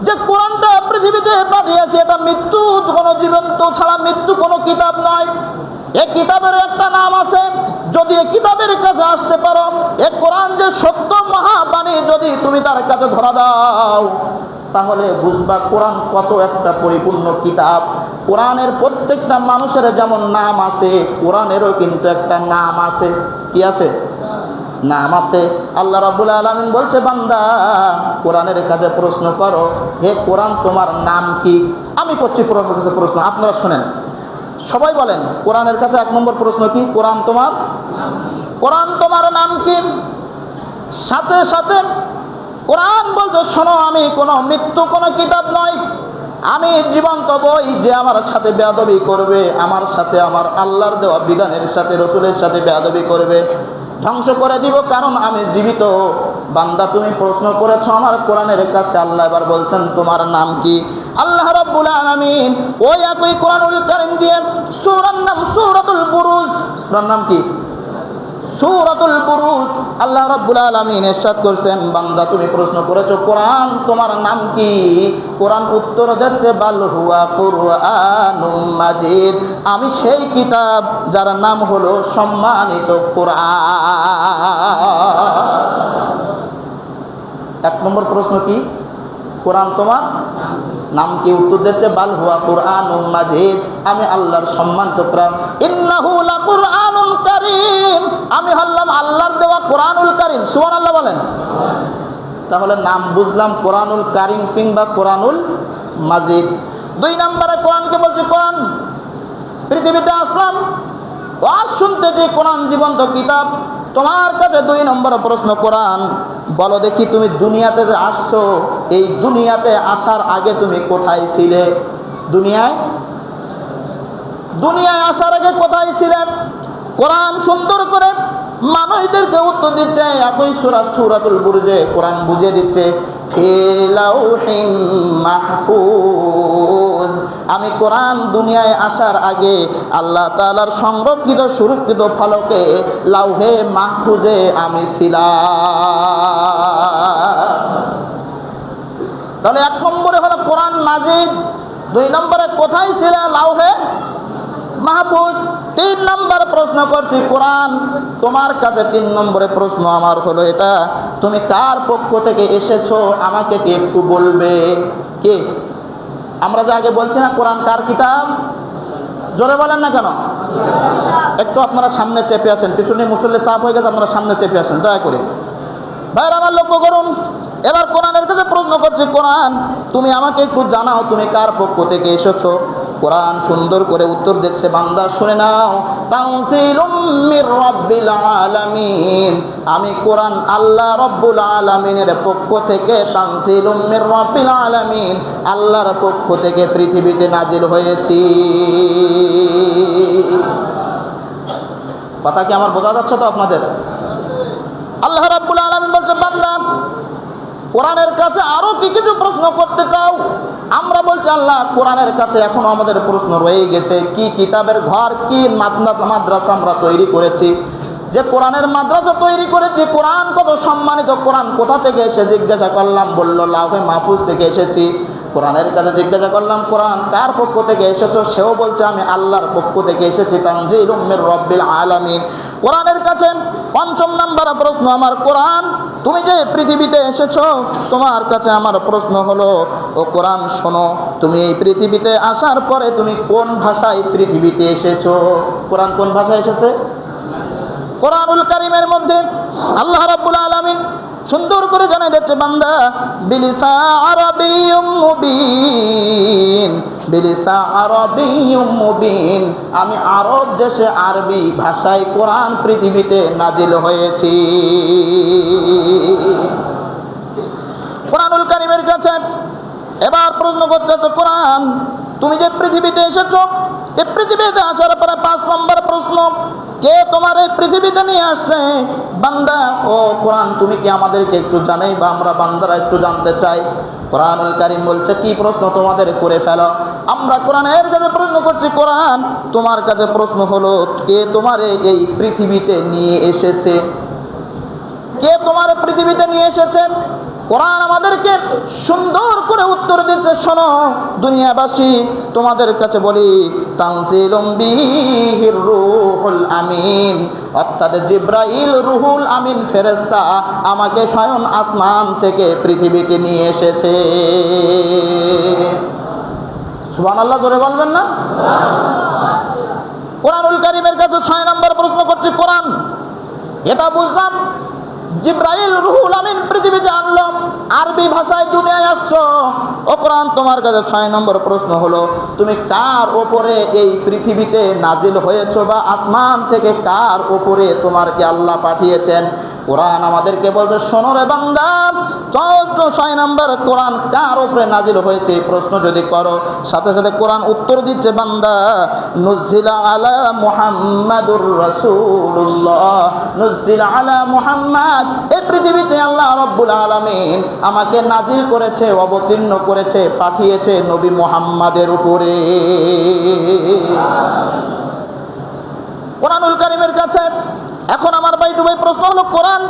যে কোরআনটা পৃথিবীতে পাঠিয়েছে এটা মৃত্যু কোনো জীবন্ত ছাড়া মৃত্যু কোনো কিতাব নয়। এই কিতাবের একটা নাম আছে, যদি এই কিতাবের কাছে আসতে পারো, এই কোরআন যে সত্য মহাবাণী যদি তুমি তার কাছে ধরা দাও, তাহলে বুঝবা কোরআন কত একটা পরিপূর্ণ কিতাব। কোরআনের প্রত্যেকটা মানুষের যেমন নাম আছে, কোরআনেরও কিন্তু একটা নাম আছে। কি আছে? নাম আছে। আল্লাহ রাব্বুল আলামিন বলছে, বান্দা কোরআনের কাছে প্রশ্ন করো, হে কোরআন তোমার নাম কি? আমি করছি কোরআনের কাছে প্রশ্ন, আপনারা শোনেন, সবাই বলেন কোরআনের কাছে 1 নম্বর প্রশ্ন কি? কোরআন তোমার নাম কি? সাথে সাথে কোরআন বলছে, শোনো, আমি কোনো মৃত্যু কোনো কিতাব নয়, আমি জীবন্ত বই। যে আমার সাথে বেয়াদবি করবে, আমার সাথে আমার আল্লাহর দেওয়া বিধানের সাথে, রসুলের সাথে বেয়াদবি করবে, ধ্বংস করে দিব, কারণ আমি জীবিত। বান্দা তুমি প্রশ্ন করেছো আমার কোরআনের কাছে। আল্লাহ এবার বলছেন তোমার নাম কি? আল্লাহ রাব্বুল আলামিন ওই একই কোরআনুল কারীম দিয়ে সূরার নাম সূরাতুল বুরুজ। সূরার নাম কি? সূরাতুল বুরুজ। আল্লাহ রাব্বুল আলামিন ইরশাদ করছেন, বান্দা তুমি প্রশ্ন করেছো কোরআন তোমার নাম কি? কোরআন উত্তর দিচ্ছে, বাল হুয়া কুরআনুম মাজিদ, আমি সেই কিতাব যার নাম হলো সম্মানিত কোরআন। 1 নম্বর প্রশ্ন কি? কোরআন তোমার নাম কি? উত্তর দিচ্ছে, বাল হুয়া কুরআনুম মাজিদ, আমি আল্লাহর সম্মানিত কোরআন। ইন্নাহু লাকুরআনুল কারীম, আমি হলাম আল্লাহর দেওয়া কোরআনুল কারীম। সুবহানাল্লাহ বলেন। তাহলে নাম বুঝলাম কোরআনুল কারীম কিংবা কোরআনুল মাজিদ। 2 নম্বরে কোরআনকে বলছি, কোরআন পৃথিবীতে আসলাম ওয়াজ শুনতে, যে কোরআন জীবন্ত কিতাব। তোমার কাছে 2 নম্বর প্রশ্ন, কোরআন বলো দেখি, তুমি দুনিয়াতে যে আসছো, এই দুনিয়াতে আসার আগে তুমি কোথায় ছিলে? দুনিয়ায় আসার আগে কোথায় ছিলে? কোরআন সুন্দর করে মানুষদেরকে উত্তর দিচ্ছে। একই সূরাতুল বুরুজে কোরআন বুঝিয়ে দিচ্ছে, ফি লাউহিম মাহফুজ, আমি কোরআন দুনিয়ায় আসার আগে আল্লাহ তাআলার সংরক্ষিত সুরক্ষিত ফলকে লাউহে মাহফুজে আমি ছিলাম। তাহলে 1 নম্বরে হলো কোরআন মাজিদ, 2 নম্বরে কোথায় ছিল? লাউহে মাহফুজ। 3 নম্বর প্রশ্ন করছি, কোরআন তোমার কাছে 3 নম্বরে প্রশ্ন আমার হলো এটা, তুমি কার পক্ষ থেকে এসেছো আমাকে কি একটু বলবে? কে? আমরা যে আগে বলছি না কোরআন কার কিতাব, জোরে বলেন না কেন? একটু আপনারা সামনে চেপে আসেন, পিছনে মুসল্লি চাপ হয়ে গেছে, আপনারা সামনে চেপে আসেন দয়া করে। ভাইরা আমার লক্ষ্য করুন, এবার কোরআনের কাছে প্রশ্ন করছি, কোরআন তুমি আমাকে একটু জানাও তুমি কার পক্ষ থেকে এসেছো? কোরআন সুন্দর করে উত্তর দিচ্ছে, বান্দা শুনে নাও, তানজিলুম মির রাব্বিল আলামিন, আমি কোরআন আল্লাহ রাব্বুল আলামিনের পক্ষ থেকে, তানজিলুম মির রাব্বিল আলামিন, আল্লাহর পক্ষ থেকে পৃথিবীতে নাজিল হয়েছি। কথা কি আমার বোঝা যাচ্ছে তো আপনাদের? আল্লাহ রাব্বুল আলামিন বলছে, বান্দা কোরআনের কাছে আরো কি কিছু প্রশ্ন করতে চাও? আমরা বলছি, আল্লাহ কোরআনের কাছে এখনো আমাদের প্রশ্ন রয়ে গেছে। কি কিতাবের ঘর, কি মাদ্রাসা আমরা তৈরি করেছি, যে কোরআনের মাদ্রাসা তৈরি করেছি, কোরআন কত সম্মানিত, কোরআন কোথা থেকে এসে জিজ্ঞাসা করলাম, বললো লাউহে মাহফুজ থেকে এসেছি। কোরআনের কাছে জিজ্ঞাসা করলাম, কোরআন কার পক্ষ থেকে এসেছো? সেও বলছে আমি আল্লাহর পক্ষ থেকে এসেছি, তানজিলুম মির রাব্বিল আলামিন। কোরআনের কাছে 5 নম্বর প্রশ্ন আমার, কোরআন তুমি যে পৃথিবীতে এসেছো, তোমার কাছে আমার প্রশ্ন হলো, ও কোরআন শোনো, তুমি এই পৃথিবীতে আসার পরে তুমি কোন ভাষায় পৃথিবীতে এসেছো? কোরআন কোন ভাষায় এসেছে? কোরআনুল কারীমের মধ্যে আল্লাহ রাব্বুল আলামিন সুন্দর করে জানিয়ে দিচ্ছে, বান্দা বিলিসান আরাবিয়্যুম মুবিন, বিলিসান আরাবিয়্যুম মুবিন, আমি আরব দেশে আরবি ভাষায় কোরআন পৃথিবীতে নাজিল হয়েছি। কোরআনুল কারীমের কাছে এবার প্রশ্ন করছে, তো কোরআন তুমি যে পৃথিবীতে এসেছো, এই পৃথিবীতে আসার পরে 5 নম্বর প্রশ্ন, কে তোমার এই পৃথিবীতে নিয়ে আসছে? বান্দা ও কোরআন তুমি কি আমাদেরকে একটু জানাই, বা আমরা বান্দারা একটু জানতে চাই। কোরআনুল কারীম বলছে, কি প্রশ্ন তোমাদের করে ফেলো। আমরা কোরআনের কাছে প্রশ্ন করছি, কোরআন তোমার কাছে প্রশ্ন হলো, কে তোমার এই পৃথিবীতে নিয়ে এসেছে? কে তোমার পৃথিবীতে নিয়ে এসেছে? কোরআন আমাদেরকে সুন্দর করে উত্তর দিচ্ছে, শোনো দুনিয়াবাসী, তোমাদের কাছে বলি, তানজিলুম বিহির রূহুল আমিন, অর্থাৎ জিবরাইল রুহুল আমিন ফেরেশতা আমাকে স্বয়ং আসমান থেকে পৃথিবীতে নিয়ে এসেছে। সুবহানাল্লাহ, জোরে বলবেন না? কোরআনুল কারীমের কাছে 6 নম্বর প্রশ্ন করছে কোরআন। এটা বুঝলাম জিবরাইল রুহুল আমিন পৃথিবীতে আনলো, আরবি ভাষায় দুনিয়ায় আসছো। ও কোরআন, তোমার কাছে 6 নম্বর প্রশ্ন হলো, তুমি কার ওপরে এই পৃথিবীতে নাজিল হয়েছো, বা আসমান থেকে কার ওপরে তোমারকে আল্লাহ পাঠিয়েছেন? কোরআন আমাদেরকে বলছে, শোনো রে বান্দা, 6 নম্বর কোরআন কার উপরে নাজিল হয়েছে এই প্রশ্ন যদি করো, সাথে সাথে কোরআন উত্তর দিচ্ছে, বান্দা, নুজিলা আলা মুহাম্মাদুর রাসূলুল্লাহ, নুজিলা আলা মুহাম্মাদ, এই পৃথিবীতে আল্লাহ রাব্বুল আলামিন আমাকে নাজিল করেছে, অবতীর্ণ করেছে, পাঠিয়েছে নবী মুহাম্মাদের উপরে। কোরআনুল কারীমের কাছে এখন আমার ভাই টু ভাই প্রশ্ন হলো, কোরআন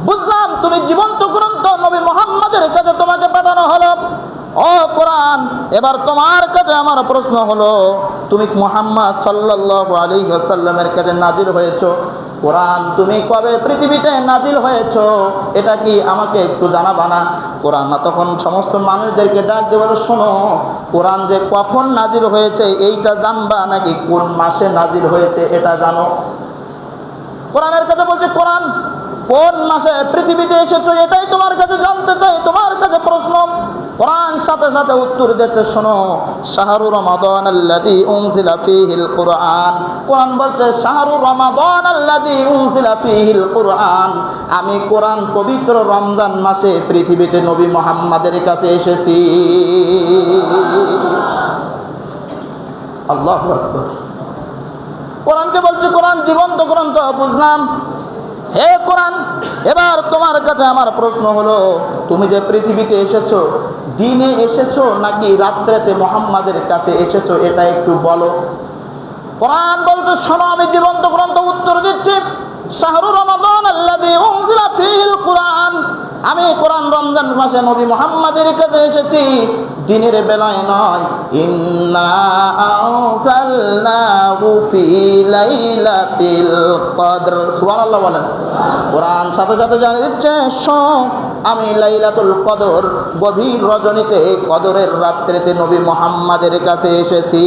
বুঝলাম তুমি জীবন্ত গ্রন্থ, নবী মুহাম্মাদের কাছে তোমাকে পাঠানো হলো। ও কোরআন, এবার তোমার কাছে আমার প্রশ্ন হলো, তুমি মুহাম্মদ সাল্লাল্লাহু আলাইহি ওয়াসাল্লামের কাছে নাজিল হয়েছো। কোরআন, তুমি কবে পৃথিবীতে নাজিল হয়েছো এটা কি আমাকে একটু জানাবা না? কোরআন না তখন সমস্ত মানুষদেরকে ডাক দিয়ে বলে, শোনো, কোরআন যে কখন নাজিল হয়েছে এইটা জানবা, নাকি কোন মাসে নাজিল হয়েছে এটা জানো? কোরআনের কাছে বলছে, কোরআন কোন মাসে পৃথিবীতে এসেছো এটাই তোমার কাছে জানতে চাই, তোমার কাছে প্রশ্ন। কোরআন সাথে সাথে উত্তর দিচ্ছে, শোনো, শাহরু রমাদান আল্লাযী উনজিলা ফীহিল কুরআন। কোরআন বলছে, শাহরু রমাদান আল্লাযী উনজিলা ফীহিল কুরআন, আমি কোরআন পবিত্র রমজান মাসে পৃথিবীতে নবী মুহাম্মাদের কাছে এসেছি। আল্লাহু আকবার। কোরআনকে বলছে, কোরআন জীবন্ত গ্রন্থ, বুঝলাম। হে কোরআন, এবার তোমার কাছে আমার প্রশ্ন হলো, তুমি যে পৃথিবীতে এসেছো, দিনে এসেছো নাকি রাত্রেতে মুহাম্মাদের কাছে এসেছো এটা একটু বলো। কোরআন বলছে, শোনো, আমি জীবন্ত গ্রন্থ উত্তর দিচ্ছি, শাহরু রমাদান আল্লাযী উনজিলা ফীহিল কুরআন, আমি কোরআন রমজান মাসে নবী মুহাম্মাদের কাছে এসেছি, দিনের বেলায় নয়। ইন্না আনজালনাহু ফী লাইলাতিল কদর, সুবহানাল্লাহ বলেন। কোরআন সাথে সাথে জানিয়ে দিচ্ছে, আমি লাইলাতুল কদর, গভীর রজনীতে, কদরের রাত্রিতে নবী মুহাম্মাদের কাছে এসেছি।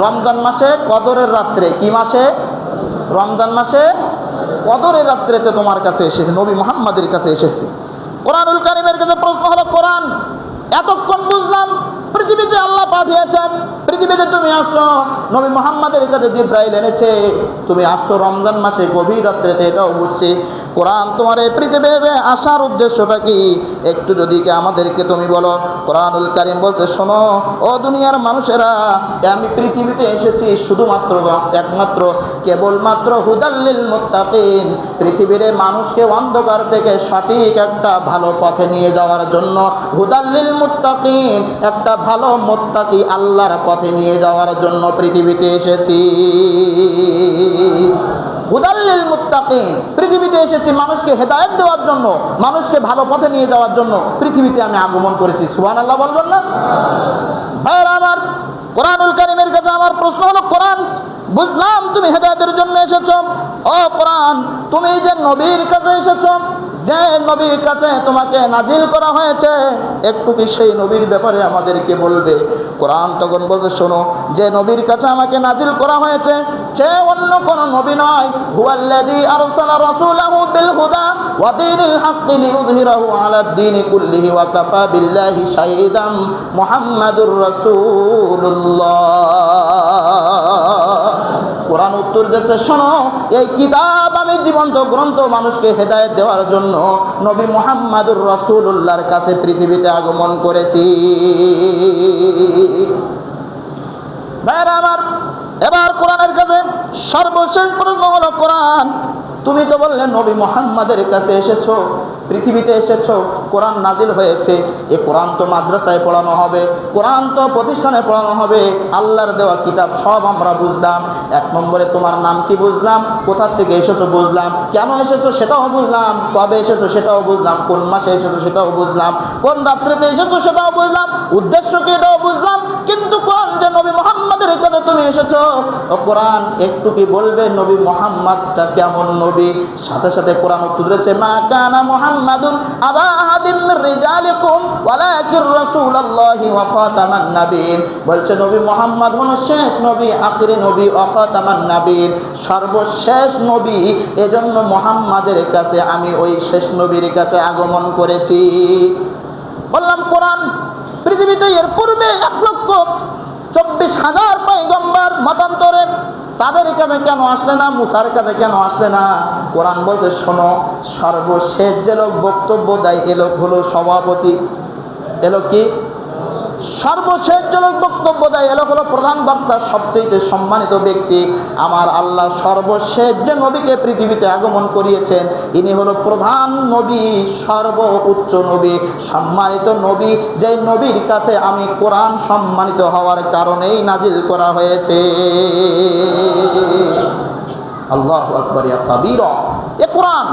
রমজান মাসে কদরের রাত্রে, কি মাসে? রমজান মাসে কদরের রাত্রিতে তোমার কাছে এসেছে, নবী মুহাম্মাদের কাছে এসেছে। কোরআনুল কারীমের কাছে প্রশ্ন হলো, কোরআন এতক্ষণ বুঝলাম পৃথিবীতে আল্লাহ পাঠিয়েছেন, পৃথিবীতে তুমি আসছো, নবী মুহাম্মাদের কাছে জিবরাইল এনেছে, তুমি আসছো রমজান মাসে গভীর রাত্রিতে, এটাও বুঝছি। কোরআন, তোমার এই পৃথিবীতে আসার উদ্দেশ্যটা কি একটু যদি আমাদেরকে তুমি বলো। কোরআনুল কারীম বলছে, শোনো ও দুনিয়ার মানুষেরা, আমি পৃথিবীতে এসেছি শুধুমাত্র একমাত্র কেবলমাত্র হুদাল্লিল মুত্তাকিন, পৃথিবীর মানুষকে অন্ধকার থেকে সঠিক একটা ভালো পথে নিয়ে যাওয়ার জন্য, হুদাল্লিল মুত্তাকিন, একটা ভালো মুত্তাকি আল্লাহর পথে নিয়ে যাওয়ার জন্য পৃথিবীতে এসেছি। হুদাল্লিল মুত্তাকিন, পৃথিবীতে এসেছি মানুষকে হেদায়েত দেওয়ার জন্য, মানুষকে ভালো পথে নিয়ে যাওয়ার জন্য পৃথিবীতে আমি আগমন করেছি। সুবহানাল্লাহ বলবেন না? ভাইরা আমার, কোরআনুল কারীমের কাছে আমার প্রশ্ন হলো, কোরআন বুঝলাম তুমি হেদায়েতের জন্য এসেছো। ও কোরআন, তুমি যে নবীর কাছে এসেছো, যে নবীর কাছে তোমাকে নাজিল করা হয়েছে, একটু কি সেই নবীর ব্যাপারে আমাদেরকে বলবে? কোরআন তখন বলছে, শোনো, যে নবীর কাছে আমাকে নাজিল করা হয়েছে সে অন্য কোন নবী নয়। হুয়াল্লাযী আরসালা রাসূলাহু বিল হুদা ওয়া দীনিল হাক্কি লিইয়ুযহিরাহু আলাদ দীনি কুল্লিহি ওয়া কাফা বিল্লাহি শাহীদাম, মুহাম্মাদুর রাসূলুল্লাহ। কোরআন উত্তর দিচ্ছে, শোনো, এই কিতাব আমি জীবন্ত গ্রন্থ, মানুষকে হেদায়েত দেওয়ার জন্য নবী মুহাম্মাদুর রাসূলুল্লাহর কাছে পৃথিবীতে আগমন করেছি। ভাইরা আমার, এবার কোরআনের কাছে সর্বশেষ প্রশ্ন হলো, কোরআন তুমি তো বললে নবী মুহাম্মাদের কাছে এসেছো, পৃথিবীতে এসেছো, কোরআন নাজিল হয়েছে, এই কোরআন তো মাদ্রাসায় পড়ানো হবে, কোরআন তো প্রতিষ্ঠানে পড়ানো হবে, আল্লাহর দেওয়া কিতাব সব আমরা বুঝলাম। এক নম্বরে তোমার নাম কি বুঝলাম, কোথা থেকে এসেছো বুঝলাম, কেন এসেছো সেটাও বুঝলাম, কবে এসেছো সেটাও বুঝলাম, কোন মাসে এসেছো সেটাও বুঝলাম, কোন রাত্রিতে এসেছো সেটাও বুঝলাম, উদ্দেশ্য কি এটাও বুঝলাম। কিন্তু কোরআন যে নবী মুহাম্মাদের কাছে তুমি এসেছো, ও কোরআন একটু কি বলবে নবী মুহাম্মাদটা কেমন নবী? সাথে সাথে কোরআন উত্তর দিয়েছে, মা কানা মুহাম্মাদুন আবা আহাদিম মির রিজালিকুম ওয়ালাকির রাসূলুল্লাহি ওয়া খাতামান নাবিয়্যিন। বলছে নবী মুহাম্মদ হলো শেষ নবী, আখিরি নবী, ওয়া খাতামান নাবিয়্যিন, সর্বশেষ নবী। এজন্য মুহাম্মাদের কাছে আমি ওই শেষ নবীর কাছে আগমন করেছি। বললাম কোরআন পৃথিবীতে এর পূর্বে 1,24,000 পয়গম্বর মতান্তরে, তাদের কাছে কেন আসলে না, মুসার কাছে কেন আসলে না? কোরআন বলছে শোনো, সর্বশেষ যে লোক বক্তব্য দেয় এ লোক হলো সভাপতি, এ লোক কি? সর্বশেষ যে লোক বক্তব্য দেয় এ লোক হলো প্রধান বক্তা, সবচেয়ে সম্মানিত ব্যক্তি। আমার আল্লাহ সর্বশেষ যে নবীকে পৃথিবীতে আগমন করিয়েছেন ইনি হলো প্রধান নবী, সর্বোচ্চ নবী, সম্মানিত নবী, যে নবীর কাছে আমি কোরআন সম্মানিত হওয়ার কারণেই নাজিল করা হয়েছে। আল্লাহু আকবার ইয়া কাবীরা। এ কোরআন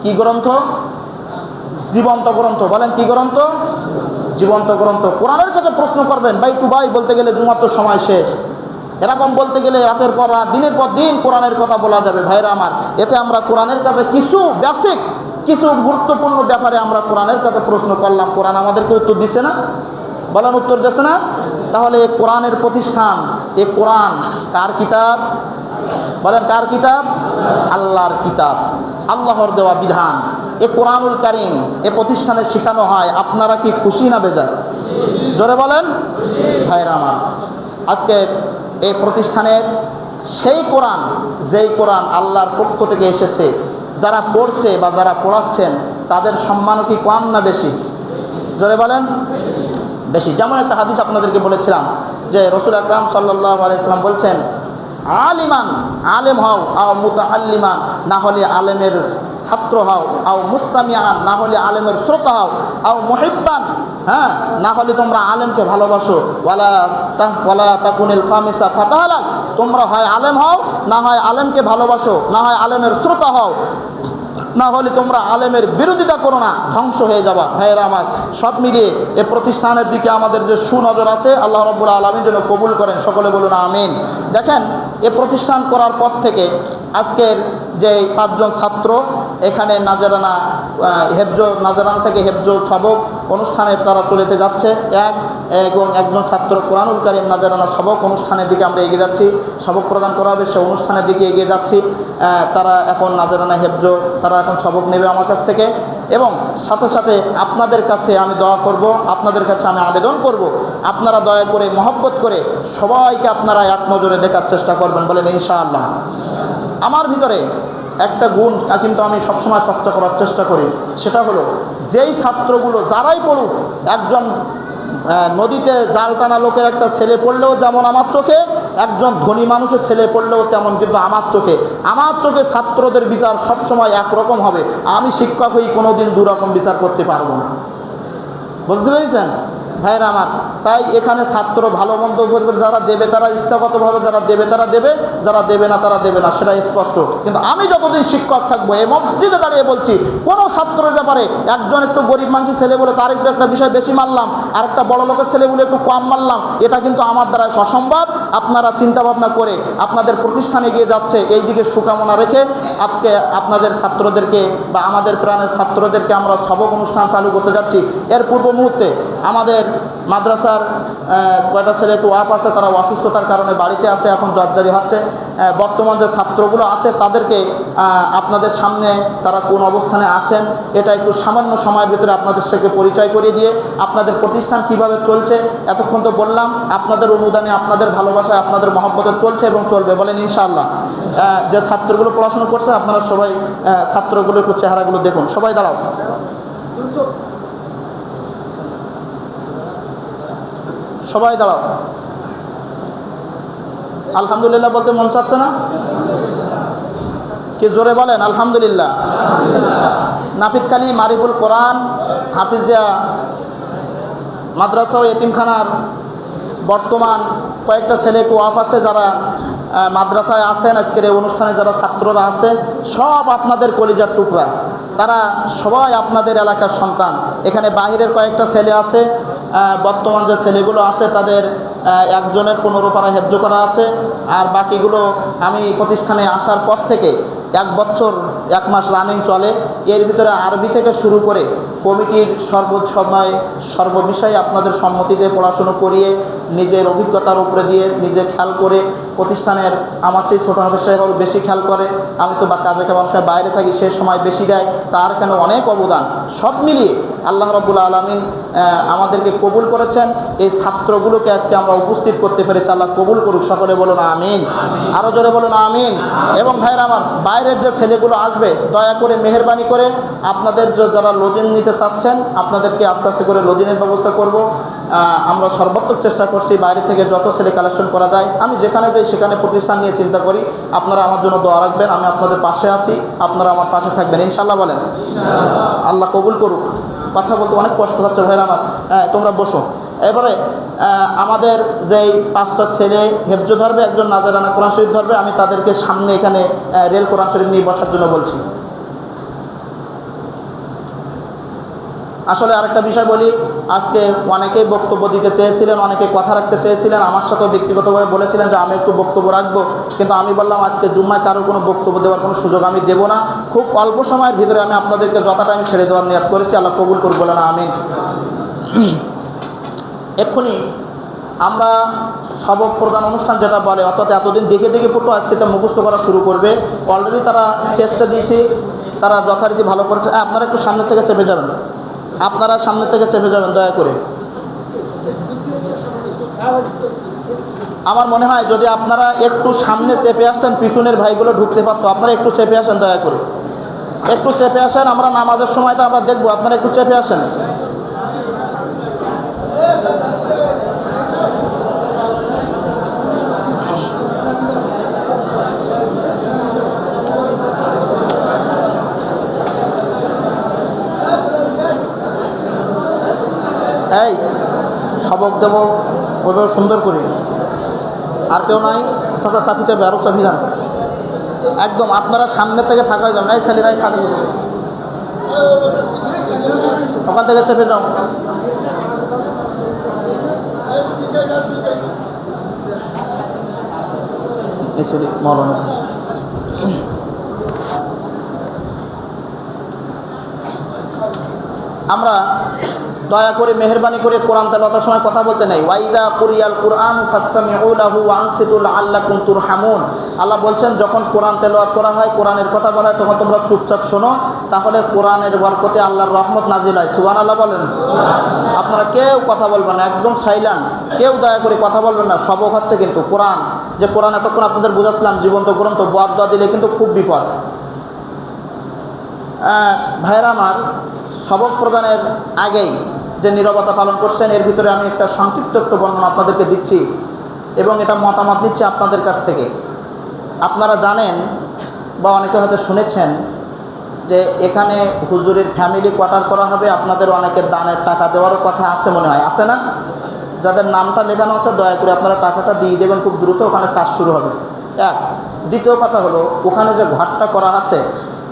কি গ্রন্থ? জীবন্ত গ্রন্থ। বলেন কি গ্রন্থ? জীবন্ত গ্রন্থ। কোরআনের কাছে প্রশ্ন করবেন বাই টু বাই বলতে গেলে জুমার তো সময় শেষ, এরকম বলতে গেলে রাতের পর রাত, দিনের পর দিন কোরআনের কথা বলা যাবে। ভাইরা আমার, এতে আমরা কোরআনের কাছে কিছু বেসিক, কিছু গুরুত্বপূর্ণ ব্যাপারে আমরা কোরআনের কাছে প্রশ্ন করলাম, কোরআন আমাদেরকে উত্তর দিছে না? বলেন উত্তর দিছে না? তাহলে এই কোরআনের প্রতিষ্ঠান, এই কোরআন কার কিতাব? বলেন কার কিতাব? আল্লাহর কিতাব, আল্লাহর দেওয়া বিধান। এ কোরআনুল কারীম এ প্রতিষ্ঠানে শেখানো হয়। আপনারা কি খুশি না বেজার? জোরে বলেন। ভাইরা আমার, আজকে এই প্রতিষ্ঠানের সেই কোরআন, যেই কোরআন আল্লাহর পক্ষ থেকে এসেছে, যারা পড়ছে বা যারা পড়াচ্ছেন তাদের সম্মানও কি কম না বেশি? জোরে বলেন। বেশি। যেমন একটা হাদিস আপনাদেরকে বলেছিলাম যে রাসূল আকরাম সাল্লাল্লাহু আলাইহি ওয়াসাল্লাম বলছেন, আলিমান, আলেম হও, আও মুতাআল্লিমান, না হলে আলেমের ছাত্র হও, আও মুস্তামিআন, না হলে আলেমের শ্রোতা হও, আও মুহিব্বান, হ্যাঁ, না হলে তোমরা আলেমকে ভালোবাসো, ওয়ালা তাকুনিল খামিসা ফাতাহালাক, তোমরা হয় আলেম হও, না হয় আলেমকে ভালোবাসো, না হয় আলেমের শ্রোতা হও, না হলে তোমরা আলেমের বিরোধিতা করো না, ধ্বংস হয়ে যাবা। ভাইয়েরা আমার, সব মিলিয়ে এ প্রতিষ্ঠানের দিকে আমাদের যে সুনজর আছে আল্লাহ রাব্বুল আলামিন যেন কবুল করেন, সকলে বলুন আমিন। দেখেন, এ প্রতিষ্ঠান করার পর থেকে আজকের যে 5 জন ছাত্র এখানে নাজরানা নাজরানা থেকে হেফজ সবক অনুষ্ঠানে তারা চলেতে যাচ্ছে, এবং একজন ছাত্র কোরআনুল কারীম নাজরানা সবক অনুষ্ঠানের দিকে আমরা এগিয়ে যাচ্ছি, সবক প্রদান করা হবে সে অনুষ্ঠানের দিকে এগিয়ে যাচ্ছি। তারা এখন নাজরানা হেফজ, তারা এখন সবক নেবে আমার কাছ থেকে। এবং সাথে সাথে আপনাদের কাছে আমি দোয়া করব, আপনাদের কাছে আমি আবেদন করব, আপনারা দয়া করে মহব্বত করে সবাইকে আপনারা এক নজরে দেখার চেষ্টা করবেন। বলেন ইনশাআল্লাহ। আমার ভিতরে একটা গুণ কিন্তু আমি সবসময় চর্চা করার চেষ্টা করি, সেটা হলো যেই ছাত্রগুলো যারাই পড়ুক, একজন নদীতে জাল টানা লোকের একটা ছেলে পড়লেও যেমন আমার চোখে, একজন ধনী মানুষের ছেলে পড়লেও তেমন কিন্তু আমার চোখে ছাত্রদের বিচার সবসময় একরকম হবে। আমি শিক্ষক হই কোনোদিন দুরকম বিচার করতে পারবো না। বুঝতে পেরেছেন ভাইরা আমার? তাই এখানে ছাত্র ভালো মন্দ করবে, যারা দেবে তারা ইচ্ছাগতভাবে, যারা দেবে তারা দেবে, যারা দেবে না তারা দেবে না, সেটা স্পষ্ট। কিন্তু আমি যতদিন শিক্ষক থাকবো, এই মসজিদে দাঁড়িয়ে বলছি, কোনো ছাত্রের ব্যাপারে একজন একটু গরিব মানুষের ছেলে বলে তার একটু একটা বিষয় বেশি মারলাম, আর একটা বড় লোকের ছেলে বলে একটু কম মারলাম, এটা কিন্তু আমার দ্বারা অসম্ভব। আপনারা চিন্তা ভাবনা করে আপনাদের প্রতিষ্ঠানে গিয়ে যাচ্ছে এই দিকে সুকামনা রেখে আজকে আপনাদের ছাত্রদেরকে বা আমাদের প্রাণের ছাত্রদেরকে আমরা সবক অনুষ্ঠান চালু করতে যাচ্ছি। এর পূর্ব মুহূর্তে আমাদের মাদ্রাসার কয়টা ছেলে একটু ওয়াফ আছে, তারা অসুস্থতার কারণে বাড়িতে আছে, এখন জর্জরি হচ্ছে। বর্তমান যে ছাত্রগুলো আছে তাদেরকে আপনাদের সামনে তারা কোন অবস্থানে আছেন এটা একটু সামান্য সময়ের ভিতরে আপনাদের সাথে পরিচয় করিয়ে দিয়ে আপনাদের প্রতিষ্ঠান কিভাবে চলছে, এতক্ষণ তো বললাম, আপনাদের অনুদানে, আপনাদের ভালোবাসায়, আপনাদের মহব্বতে চলছে এবং চলবে। বলেন ইনশাআল্লাহ। যে ছাত্রগুলো পড়াশোনা করছে আপনারা সবাই ছাত্রগুলো একটু চেহারাগুলো দেখুন। সবাই দাঁড়াও, সবাই দাঁড়াও। আলহামদুলিল্লাহ বলতে মন চাচ্ছে না? কি জোরে বলেন আলহামদুলিল্লাহ। নাপিতখালী মারিফুল কোরআন হাফিজিয়া মাদ্রাসা ও এতিমখানার বর্তমান কয়েকটা ছেলে কোয়াফ আছে, যারা মাদ্রাসায় আছেন, আজকের এই অনুষ্ঠানে যারা ছাত্ররা আছে, সব আপনাদের কলিজার টুকরা। তারা সবাই আপনাদের এলাকার সন্তান। এখানে বাহিরের কয়েকটা ছেলে আছে, বর্তমান যে ছেলেগুলো আছে তাদের একজনের 15 পারা হেফজ করা আছে, আর বাকিগুলো আমি প্রতিষ্ঠানে আসার পর থেকে 1 বছর 1 মাস রানিং চলে। এর ভিতরে আরবি থেকে শুরু করে কমিটির সর্ববিষয়ে আপনাদের সম্মতিতে পড়াশুনো করিয়ে নিজের অভিজ্ঞতার উপরে দিয়ে নিজে খেয়াল করে, প্রতিষ্ঠানের আমার সেই ছোটো হাফেজ সাহেব আরও বেশি খেয়াল করে, আমি তো বা কাজে ব্যবসায় বাইরে থাকি, সে সময় বেশি দেয়, তার কেন অনেক অবদান। সব মিলিয়ে আল্লাহ রাব্বুল আলামিন আমাদেরকে কবুল করেছেন। এই ছাত্রগুলোকে আজকে আমরা উপস্থিত করতে পেরেছি, আল্লাহ কবুল করুক। সকলে বলুন আমিন, আরও জোরে বলুন আমিন। এবং ভাইয়ের আমার, বাইরের যে ছেলেগুলো আসবে, দয়া করে মেহেরবানি করে আপনাদের যারা লজিং নিতে চাচ্ছেন, আপনাদেরকে আস্তে আস্তে করে লজিংয়ের ব্যবস্থা করব। আমরা সর্বাত্মক চেষ্টা করছি বাইরে থেকে যত ছেলে কালেকশন করা যায়। আমি যেখানে যাই সেখানে প্রতিষ্ঠান নিয়ে চিন্তা করি। আপনারা আমার জন্য দোয়া রাখবেন, আমি আপনাদের পাশে আছি, আপনারা আমার পাশে থাকবেন ইনশাল্লাহ। বলেন আল্লাহ কবুল করুক। কথা বলতে অনেক কষ্ট হচ্ছে ভাইরা আমার, তোমরা বসো। এবারে আমাদের যেই 5টা ছেলে হেফজ ধরবে, একজন নাজরানা কোরআন শরীফ ধরবে, আমি তাদেরকে সামনে এখানে রেল কোরআন শরীফ নিয়ে বসার জন্য বলছি। আসলে আরেকটা বিষয় বলি, আজকে অনেকেই বক্তব্য দিতে চেয়েছিলেন, অনেকে কথা রাখতে চেয়েছিলেন, আমার সাথেও ব্যক্তিগতভাবে বলেছিলেন যে আমি একটু বক্তব্য রাখবো, কিন্তু আমি বললাম আজকে জুম্মায় কারো কোনো বক্তব্য দেওয়ার কোনো সুযোগ আমি দেবো না। খুব অল্প সময়ের ভিতরে আমি আপনাদেরকে যতটা আমি ছেড়ে দেওয়ার নিয়াত করেছি, আল্লাহ কবুল করুক, বলে না আমিন। এক্ষুনি আমরা সবক প্রদান অনুষ্ঠান যেটা বলে, অর্থাৎ এতদিন দেখে দেখে পড়তো, আজকে তা মুখস্থ করা শুরু করবে। অলরেডি তারা টেস্টে দিয়েছি, তারা যথারীতি ভালো করেছে। আপনারা একটু সামনে থেকে চেপে যাবেন, আপনারা সামনে থেকে চেপে যাবেন দয়া করে। আমার মনে হয় যদি আপনারা একটু সামনে চেপে আসতেন, পিছনের ভাইগুলো ঢুকতে পারতো। আপনারা একটু চেপে আসেন দয়া করে, একটু চেপে আসেন। আমরা নামাজের সময়টা আমরা দেখবো, আপনারা একটু চেপে আসেন। এই সবক দেব ওইভাবে সুন্দর করে, আর কেউ নাই সাথে সাথীতে আরো সাথী যান, একদম আপনারা সামনে থেকে ফাঁকা হয়ে যান। এই ছেলেরাই ফাঁকা, ওখান থেকে চেপে যাও। এই ছেলে মরণ। আমরা দয়া করে মেহেরবানি করে কোরআন তেলাওয়াতের সময় কথা বলতে নেই। ওয়াইদা কুরিয়াল কুরআন ফাসতামিউ লাহু ওয়ানসিতু লাআল্লাকুম তুরহামুন। আল্লাহ বলছেন যখন কোরআন তেলাওয়াত করা হয়, কোরআনের কথা বলা হয়, তখন তোমরা চুপচাপ শোনো, তাহলে কোরআনের বরকতে আল্লাহর রহমত নাজিল হয়। সুবহানাল্লাহ বলেন। আপনারা কেউ কথা বলবেন না, একদম সাইলেন্ট, কেউ দয়া করে কথা বলবেন না। সবক হচ্ছে কিন্তু কোরআন, যে কোরআন এতক্ষণ আপনাদের বুঝাচ্ছিলাম জীবন্ত গ্রন্থ, বদদোয়া দিলে কিন্তু খুব বিপদ। ভাইরা আমার, সবক প্রদানের আগেই যে নীরবতা পালন করছেন, এর ভিতরে আমি একটা সংক্ষিপ্ত একটু বর্ণনা আপনাদেরকে দিচ্ছি এবং এটা মতামত নিচ্ছি আপনাদের কাছ থেকে। আপনারা জানেন বা অনেকে হয়তো শুনেছেন যে এখানে হুজুরের ফ্যামিলি কোয়ার্টার করা হবে। আপনাদের অনেকের দানের টাকা দেওয়ারও কথা আছে মনে হয়, আছে না? যাদের নামটা লেখানো আছে দয়া করে আপনারা টাকাটা দিয়ে দেবেন, খুব দ্রুত ওখানে কাজ শুরু হবে। এক, দ্বিতীয় কথা হলো, ওখানে যে ঘরটা করা আছে,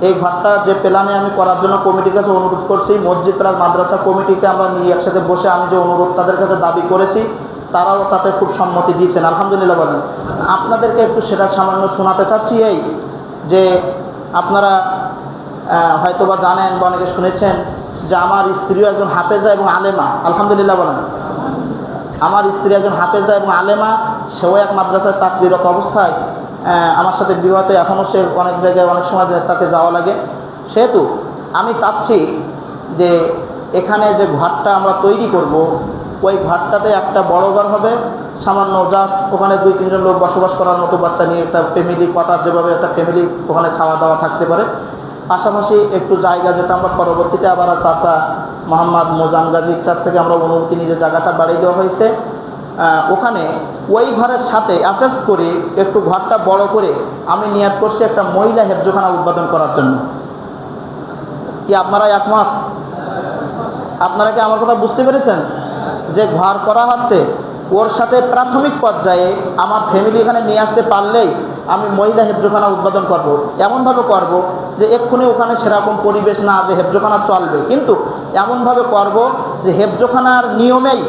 এই ঘরটা যে প্ল্যানে আমি করার জন্য কমিটির কাছে অনুরোধ করছি, মসজিদ প্লাস মাদ্রাসা কমিটিকে আমরা নিয়ে একসাথে বসে আমি যে অনুরোধ তাদের কাছে দাবি করেছি, তারাও তাতে খুব সম্মতি দিয়েছেন, আলহামদুলিল্লাহ বলেন। আপনাদেরকে একটু সেটা সামান্য শোনাতে চাচ্ছি। এই যে আপনারা হয়তোবা জানেন বা অনেকে শুনেছেন যে আমার স্ত্রীও একজন হাফেজা এবং আলেমা, আলহামদুলিল্লাহ বলেন। আমার স্ত্রী একজন হাফেজা এবং আলেমা, সেও এক মাদ্রাসায় চাকরিরত অবস্থায় আমার সাথে বিবাহিত, এখনও সে অনেক জায়গায় অনেক সময় তাকে যাওয়া লাগে। সেহেতু আমি চাচ্ছি যে এখানে যে ঘরটা আমরা তৈরি করব, ওই ঘরটাতে একটা বড় ঘর হবে, সামান্য জাস্ট ওখানে 2-3 জন লোক বসবাস করার মতো, বাচ্চা নিয়ে একটা ফ্যামিলি কোয়ার্টার, যেভাবে একটা ফ্যামিলি ওখানে খাওয়া দাওয়া থাকতে পারে। পাশাপাশি একটু জায়গা, যেটা আমরা পরবর্তীতে আবার চাচা মোহাম্মদ মোজান গাজীর কাছ থেকে আমরা অনুমতি নিয়ে যে জায়গাটা বাড়িয়ে দেওয়া হয়েছে, ওখানে ওই ঘরের সাথে অ্যাটাচ করে একটু ঘরটা বড় করে আমি নিয়াত করছি একটা মহিলা হেফজখানা উদ্বোধন করার জন্য। কি আপনারা একমত? আপনারা কি আমার কথা বুঝতে পেরেছেন? যে ঘর করা হচ্ছে ওর সাথে প্রাথমিক পর্যায়ে আমার ফ্যামিলি এখানে নিয়ে আসতে পারলেই আমি মহিলা হেফজখানা উদ্বোধন করব। এমনভাবে করব যে এক্ষুনি ওখানে সেরকম পরিবেশ না যে হেফজখানা চলবে, কিন্তু এমনভাবে করব যে হেফজখানার নিয়মেই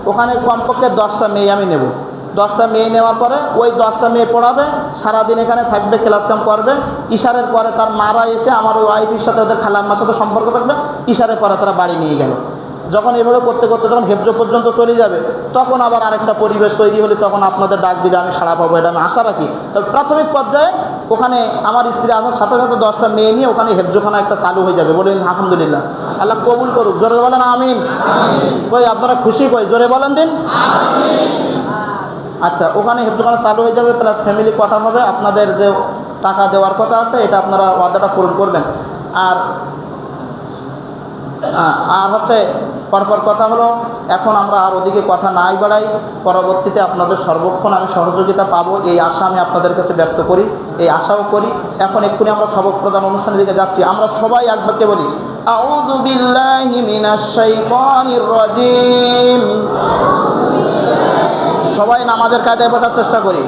ওখানে কমপক্ষে 10টা মেয়ে আমি নেব। 10টা মেয়ে নেওয়ার পরে ওই 10টা মেয়ে পড়াবে, সারাদিন এখানে থাকবে, ক্লাস কাম করবে। ইশারের পরে তার মারা এসে আমার ওই ওয়াইফের সাথে, ওদের খালাম্মার সাথে সম্পর্ক থাকবে। ইশারের পরে তারা বাড়ি নিয়ে গেল। যখন এভাবে করতে করতে যখন হেফজ পর্যন্ত চলে যাবে, তখন আবার আরেকটা পরিবেশ তৈরি হলে তখন আপনাদের ডাক দিলে আমি সাড়া পাবো, এটা আমি আশা রাখি। তবে প্রাথমিক পর্যায়ে ওখানে আমার স্ত্রী আসার সাথে সাথে 10টা মেয়ে নিয়ে ওখানে হেফজখানা একটা চালু হয়ে যাবে। বলেন আলহামদুলিল্লাহ, আল্লাহ কবুল করুক। জোরে বলেন আমিন। কই আপনারা খুশি? কই জোরে বলেন দিন। আচ্ছা, ওখানে হেফজখানা চালু হয়ে যাবে, প্লাস ফ্যামিলি কথা হবে। আপনাদের যে টাকা দেওয়ার কথা আছে এটা আপনারা ওয়াদাটা পূরণ করবেন। আর হচ্ছে পরপর কথা হলো, এখন আমরা আর ওদিকে কথা নাই বাড়াই। পরবর্তীতে আপনাদের সর্বক্ষণ আমি সহযোগিতা পাবো এই আশা আমি আপনাদের কাছে ব্যক্ত করি, এই আশাও করি। এখন এক্ষুনি আমরা সবক প্রদান অনুষ্ঠানের দিকে যাচ্ছি। আমরা সবাই একবারকে বলি আউযু বিল্লাহি মিনাশ শাইতানির রাজিম। সবাই নামাজের কায়দায় বসার চেষ্টা করি।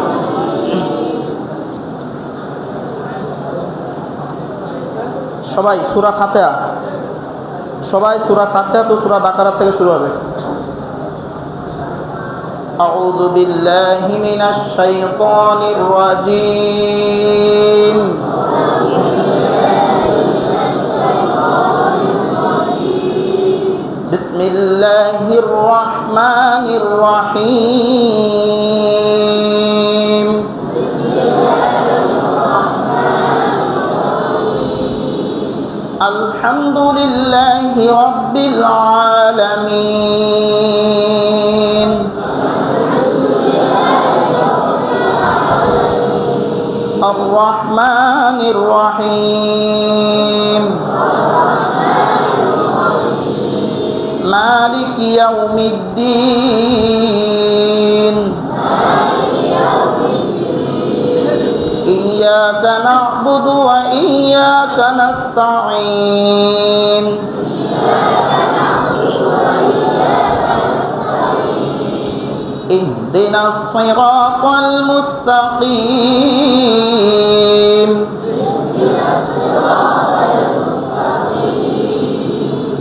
সবাই সূরা ফাতিহা, সবাই সূরা ফাতিহা তো সূরা বাকারা থেকে শুরু হবে। আউযু বিল্লাহি মিনাশ শাইতানির রাজিম। বিসমিল্লাহির রহমানির রহিম। আলহামদুলিল্লাহি রাব্বিল আলামিন। আর রহমানির রহিম। মালিক ইয়াউমিদ্দিন। ইয়্যাকা না'বুদু ওয়া ইয়্যাকা নাস্তাঈন। ইহদিনাস সিরাতাল মুস্তাকিম।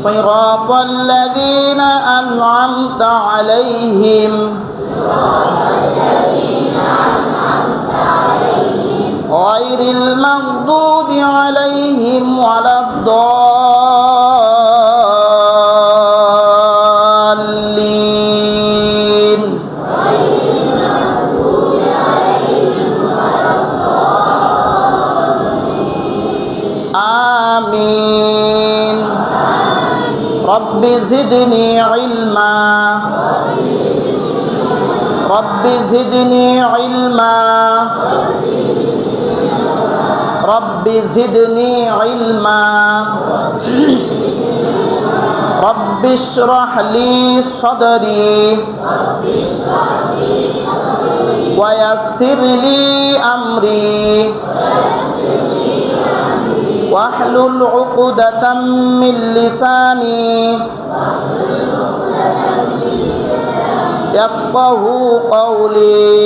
صراط الذين أنعمت عليهم غير المغضوب عليهم ولا الضالين. آمين. رب زدني علما. رب زدني علما. رب زدني علما. رب اشرح لي صدري ويسر لي أمري واحلل عقدة من لساني يفقه قولي.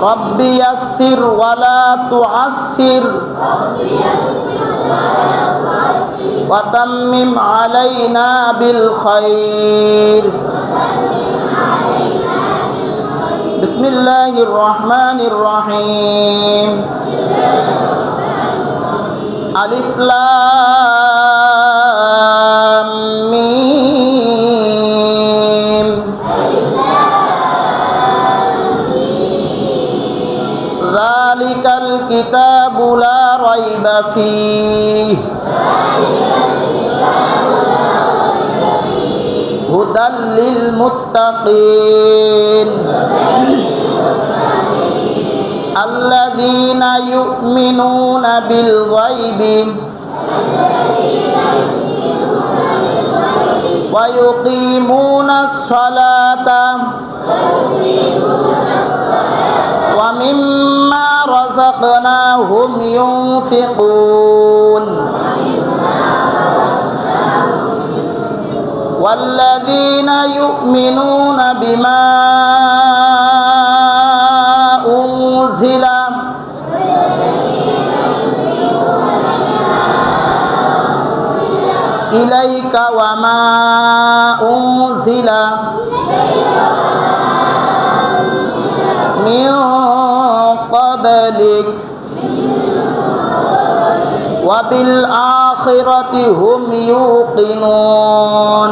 رب يسر ولا تعسر وتمم علينا بالخير. بسم الله الرحمن الرحيم. ألف لام ميم. ذلك الكتاب لا ريب فيه هدى للمتقين الذين يؤمنون بالغيب ويقيمون الصلاة ومما رزقناهم ينفقون والذين يؤمنون بما أنزل إليك وما أنزل من قبلك وبالآخرة هم يوقنون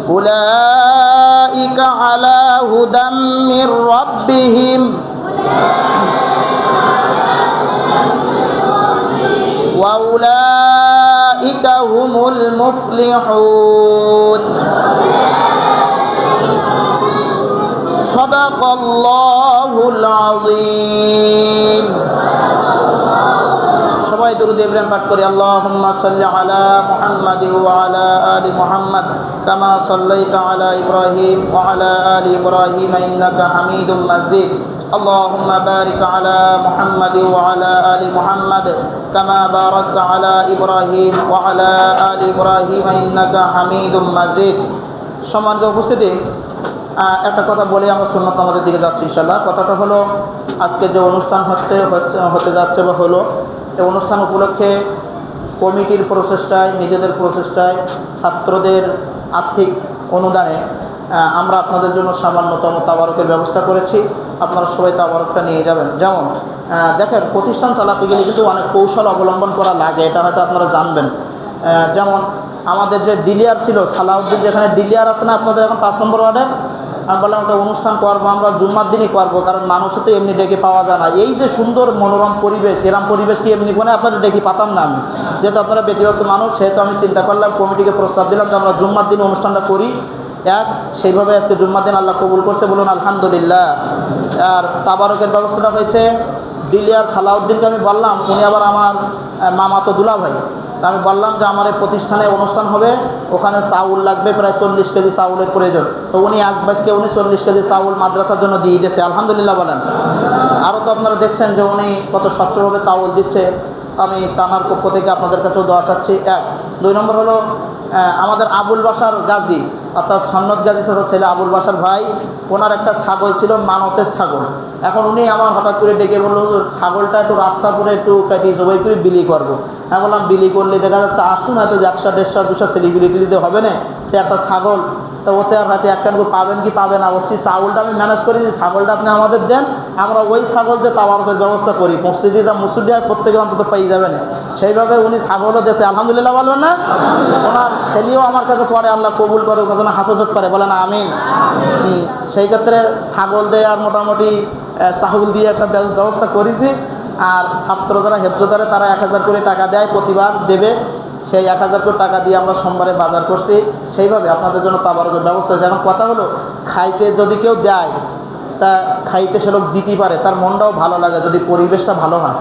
أولئك على هدى من ربهم وأولئك هم المفلحون صدق الله العظيم সবাই দুরূদ ইব্রাহিম পাঠ করি আল্লাহুম্মা সাল্লি আলা মুহাম্মাদ ওয়া আলা আলি মুহাম্মাদ কামা সাল্লাইতা আলা ইব্রাহিম ওয়া আলা আলি ইব্রাহিম ইন্নাকা হামিদুম মাজিদ اللهم بارك على محمد وعلى آل محمد كما باركت على إبراهيم وعلى آل إبراهيم إنك حميد مجيد সম্মানিত উপস্থিতি একটা কথা বলে আমরা সুন্নাত নামাজের দিকে যাচ্ছি ইনশাআল্লাহ। কথাটা হলো আজকে যে অনুষ্ঠান হতে যাচ্ছে বা হলো এই অনুষ্ঠান উপলক্ষে কমিটির প্রচেষ্টায় নিজেদের প্রচেষ্টায় ছাত্রদের আর্থিক অনুদানে আমরা আপনাদের জন্য সামান্যতম তাবারকের ব্যবস্থা করেছি। আপনারা সবাই তাবারকটা নিয়ে যাবেন। যেমন দেখেন প্রতিষ্ঠান চালাতে গেলে কিন্তু অনেক কৌশল অবলম্বন করা লাগে, এটা হয়তো আপনারা জানবেন। যেমন আমাদের যে ডিলিয়ার ছিল সালাউদ্দিন, যেখানে ডিলিয়ার আছে না আপনাদের এখন 5 নম্বর ওয়ার্ডের, আমি বললাম একটা অনুষ্ঠান করবো আমরা জুম্মার দিনই করবো, কারণ মানুষও তো এমনি ডেকে পাওয়া যায় না। এই যে সুন্দর মনোরম পরিবেশ, এরম পরিবেশ কি এমনি কোনে আপনাদের ডেকে পাতাম না আমি, যেহেতু আপনারা ব্যক্তিগত মানুষ, সেহেতু আমি চিন্তা করলাম কমিটিকে প্রস্তাব দিলাম যে আমরা জুম্মার দিন অনুষ্ঠানটা করি। সেইভাবে আজকে জুম্মার দিন আল্লাহ কবুল করছে, বলুন আলহামদুলিল্লাহ। আর তাবারকের ব্যবস্থাটা হয়েছে ডিলিয়ার সালাউদ্দিনকে আমি বললাম, উনি আবার আমার মামাতো দুলা ভাই, আমি বললাম যে আমার এই প্রতিষ্ঠানে অনুষ্ঠান হবে, ওখানে চাউল লাগবে প্রায় 40 কেজি চাউলের প্রয়োজন। তো উনি এক বাক্যে উনি 40 কেজি চাউল মাদ্রাসার জন্য দিয়ে দিয়েছে, আলহামদুলিল্লাহ বলেন। আরও তো আপনারা দেখছেন যে উনি কত স্বচ্ছভাবে চাউল দিচ্ছে, আমি টানার পক্ষ থেকে আপনাদের কাছেও দোয়া চাচ্ছি। 2 নম্বর হলো আমাদের আবুল বাসার গাজী, অর্থাৎ সন্নত গাজী ছেলে আবুল বাসার ভাই, ওনার একটা ছাগল ছিল মানতের ছাগল। এখন উনি আমার হঠাৎ করে ডেকে বললো ছাগলটা একটু রাস্তা করে একটু কাটিয়ে জবাই করে বিলি করবো। আমি বললাম বিলি করলে দেখা যাচ্ছে আসতো না, তো 100, 150, 200 সেলিব্রিটি দিতে হবে না, তো একটা ছাগল তো ওতে আর হয়তো একটা পাবেন কি পাবেন না, বলছি চাউলটা আমি ম্যানেজ করি, ছাগলটা আপনি আমাদের দেন, আমরা ওই ছাগল দিয়ে তাবারকের ব্যবস্থা করি, মসজিদে যা মুসুদি আর প্রত্যেকে অন্তত পেয়ে যাবেন। সেইভাবে উনি ছাগলও দিয়েছে, আলহামদুলিল্লাহ বলবেন না। ওনার ছেলেও আমার কাছে পড়ে, আল্লাহ কবুল করে, ওখানে হাফেজত করে, বলেন আমিন। সেই ক্ষেত্রে ছাগল দিয়ে আর মোটামুটি চাউল দিয়ে একটা ব্যবস্থা করেছি। আর ছাত্র যারা হেফজদারে তারা 1000 করে টাকা দেয়, প্রতিবার দেবে, সেই 1000 করে টাকা দিয়ে আমরা সোমবারে বাজার করছি। সেইভাবে আপনাদের জন্য তাবারকের ব্যবস্থা হয়েছে। এখন কথা হলো খাইতে যদি কেউ দেয়, তা খাইতে সে লোক দিতেই পারে, তার মনটাও ভালো লাগে যদি পরিবেশটা ভালো হয়,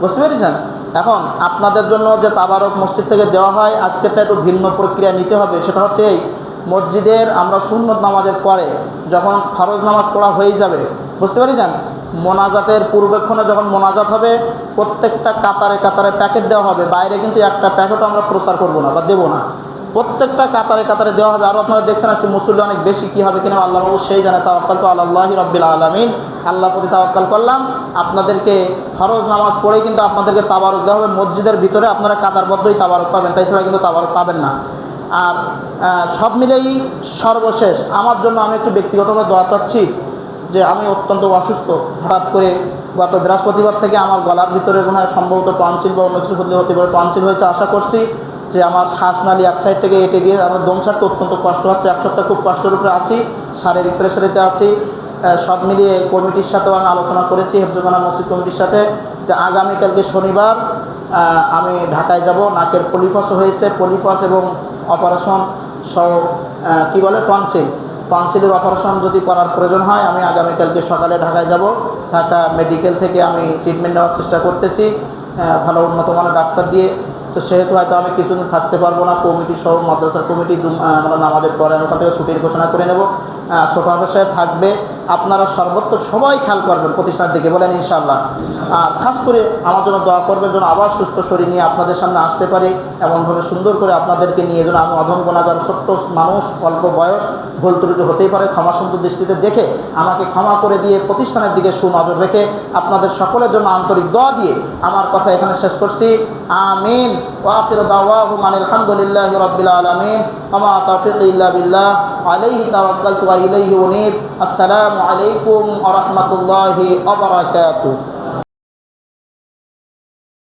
বুঝতে পেরেছেন। এখন আপনাদের জন্য যে তাবারক মসজিদ থেকে দেওয়া হয়, আজকেরটা একটু ভিন্ন প্রক্রিয়া নিতে হবে। সেটা হচ্ছে এই মসজিদের আমরা সুন্নত নামাজের পরে যখন ফরজ নামাজ পড়া হয়ে যাবে, বুঝতে পেরেছেন, মোনাজাতের পূর্বেক্ষণে যখন মোনাজাত হবে, প্রত্যেকটা কাতারে কাতারে প্যাকেট দেওয়া হবে। বাইরে কিন্তু একটা প্যাকেটও আমরা প্রচার করব না বা দেবো না, প্রত্যেকটা কাতারে কাতারে দেওয়া হবে। আরও আপনারা দেখছেন আজকে মুসল্লি অনেক বেশি, কী হবে কিনা আল্লাহ বাবু সেই জানে। তাওয়াক্কাল তো আল্লাহি রাব্বিল আলামিন, আল্লাহর প্রতি তাওয়াক্কাল করলাম। আপনাদেরকে ফরজ নামাজ পড়েই কিন্তু আপনাদেরকে তাবারক দেওয়া হবে। মসজিদের ভিতরে আপনারা কাতারবদ্ধই তাবারক পাবেন, তাই ছাড়া কিন্তু তাবারক পাবেন না। আর সব মিলেই সর্বশেষ আমার জন্য আমি একটু ব্যক্তিগতভাবে দোয়া চাচ্ছি যে আমি অত্যন্ত অসুস্থ। হঠাৎ করে গত বৃহস্পতিবার থেকে আমার গলার ভিতরে মনে হয় সম্ভবত টনসিল বা অন্য কিছু হতে পারে, টনসিল হয়েছে। আশা করছি যে আমার শ্বাসনালী এক সাইড থেকে এঁটে গিয়ে আমার দম ছাড়তে অত্যন্ত কষ্ট হচ্ছে। 1 সপ্তাহ খুব কষ্টের উপরে আছি, শারীরিক প্রেশারিতে আছি। সব মিলিয়ে কমিটির সাথেও আমি আলোচনা করেছি, হেফজখানা মসজিদ কমিটির সাথে, যে আগামীকালকে শনিবার আমি ঢাকায় যাব। নাকের পলিপাসও হয়েছে, পলিপাস এবং অপারেশন সহ কী বলে টনসিলের অপারেশন যদি করার প্রয়োজন হয়, আমি আগামীকালকে সকালে ঢাকায় যাব। ঢাকা মেডিকেল থেকে আমি ট্রিটমেন্ট নেওয়ার চেষ্টা করতেছি, ভালো উন্নত মানের ডাক্তার দিয়ে। তো সেহেতু হয়তো আমি কিছুদিন থাকতে পারবো না, কমিটি সহ মাদ্রাসার কমিটি আমরা নামাজের পরে ওখান থেকে ছুটির ঘোষণা করে নেব। ছোট হাফেজ সাহেব থাকবে, আপনারা সর্বোত্তম সবাই খেয়াল করবেন প্রতিষ্ঠানের দিকে, বলেন ইনশাআল্লাহ। আর খাস করে আমার জন্য দোয়া করবেন যেন আবার সুস্থ শরীর নিয়ে আপনাদের সামনে আসতে পারি, এমনভাবে সুন্দর করে আপনাদেরকে নিয়ে যেন আমি অধম গুনাহগার ছোট্ট মানুষ, অল্প বয়স, ভুল ত্রুটি হতেই পারে, ক্ষমা সুন্দর দৃষ্টিতে দেখে আমাকে ক্ষমা করে দিয়ে প্রতিষ্ঠানের দিকে সুনজর রেখে আপনাদের সকলের জন্য আন্তরিক দোয়া দিয়ে আমার কথা এখানে শেষ করছি। আমিন। ওয়া আখিরু দাওয়াহুম আনিল হামদুলিল্লাহি রাব্বিল আলামিন ওয়া মা তাওফীকি ইল্লা বিল্লাহ আলাইহি তাওয়াক্কালতু ওয়া ইলাইহি উনীব। আসসালামু আলাইকুম ওয়া রাহমাতুল্লাহি ওয়া বারাকাতুহু।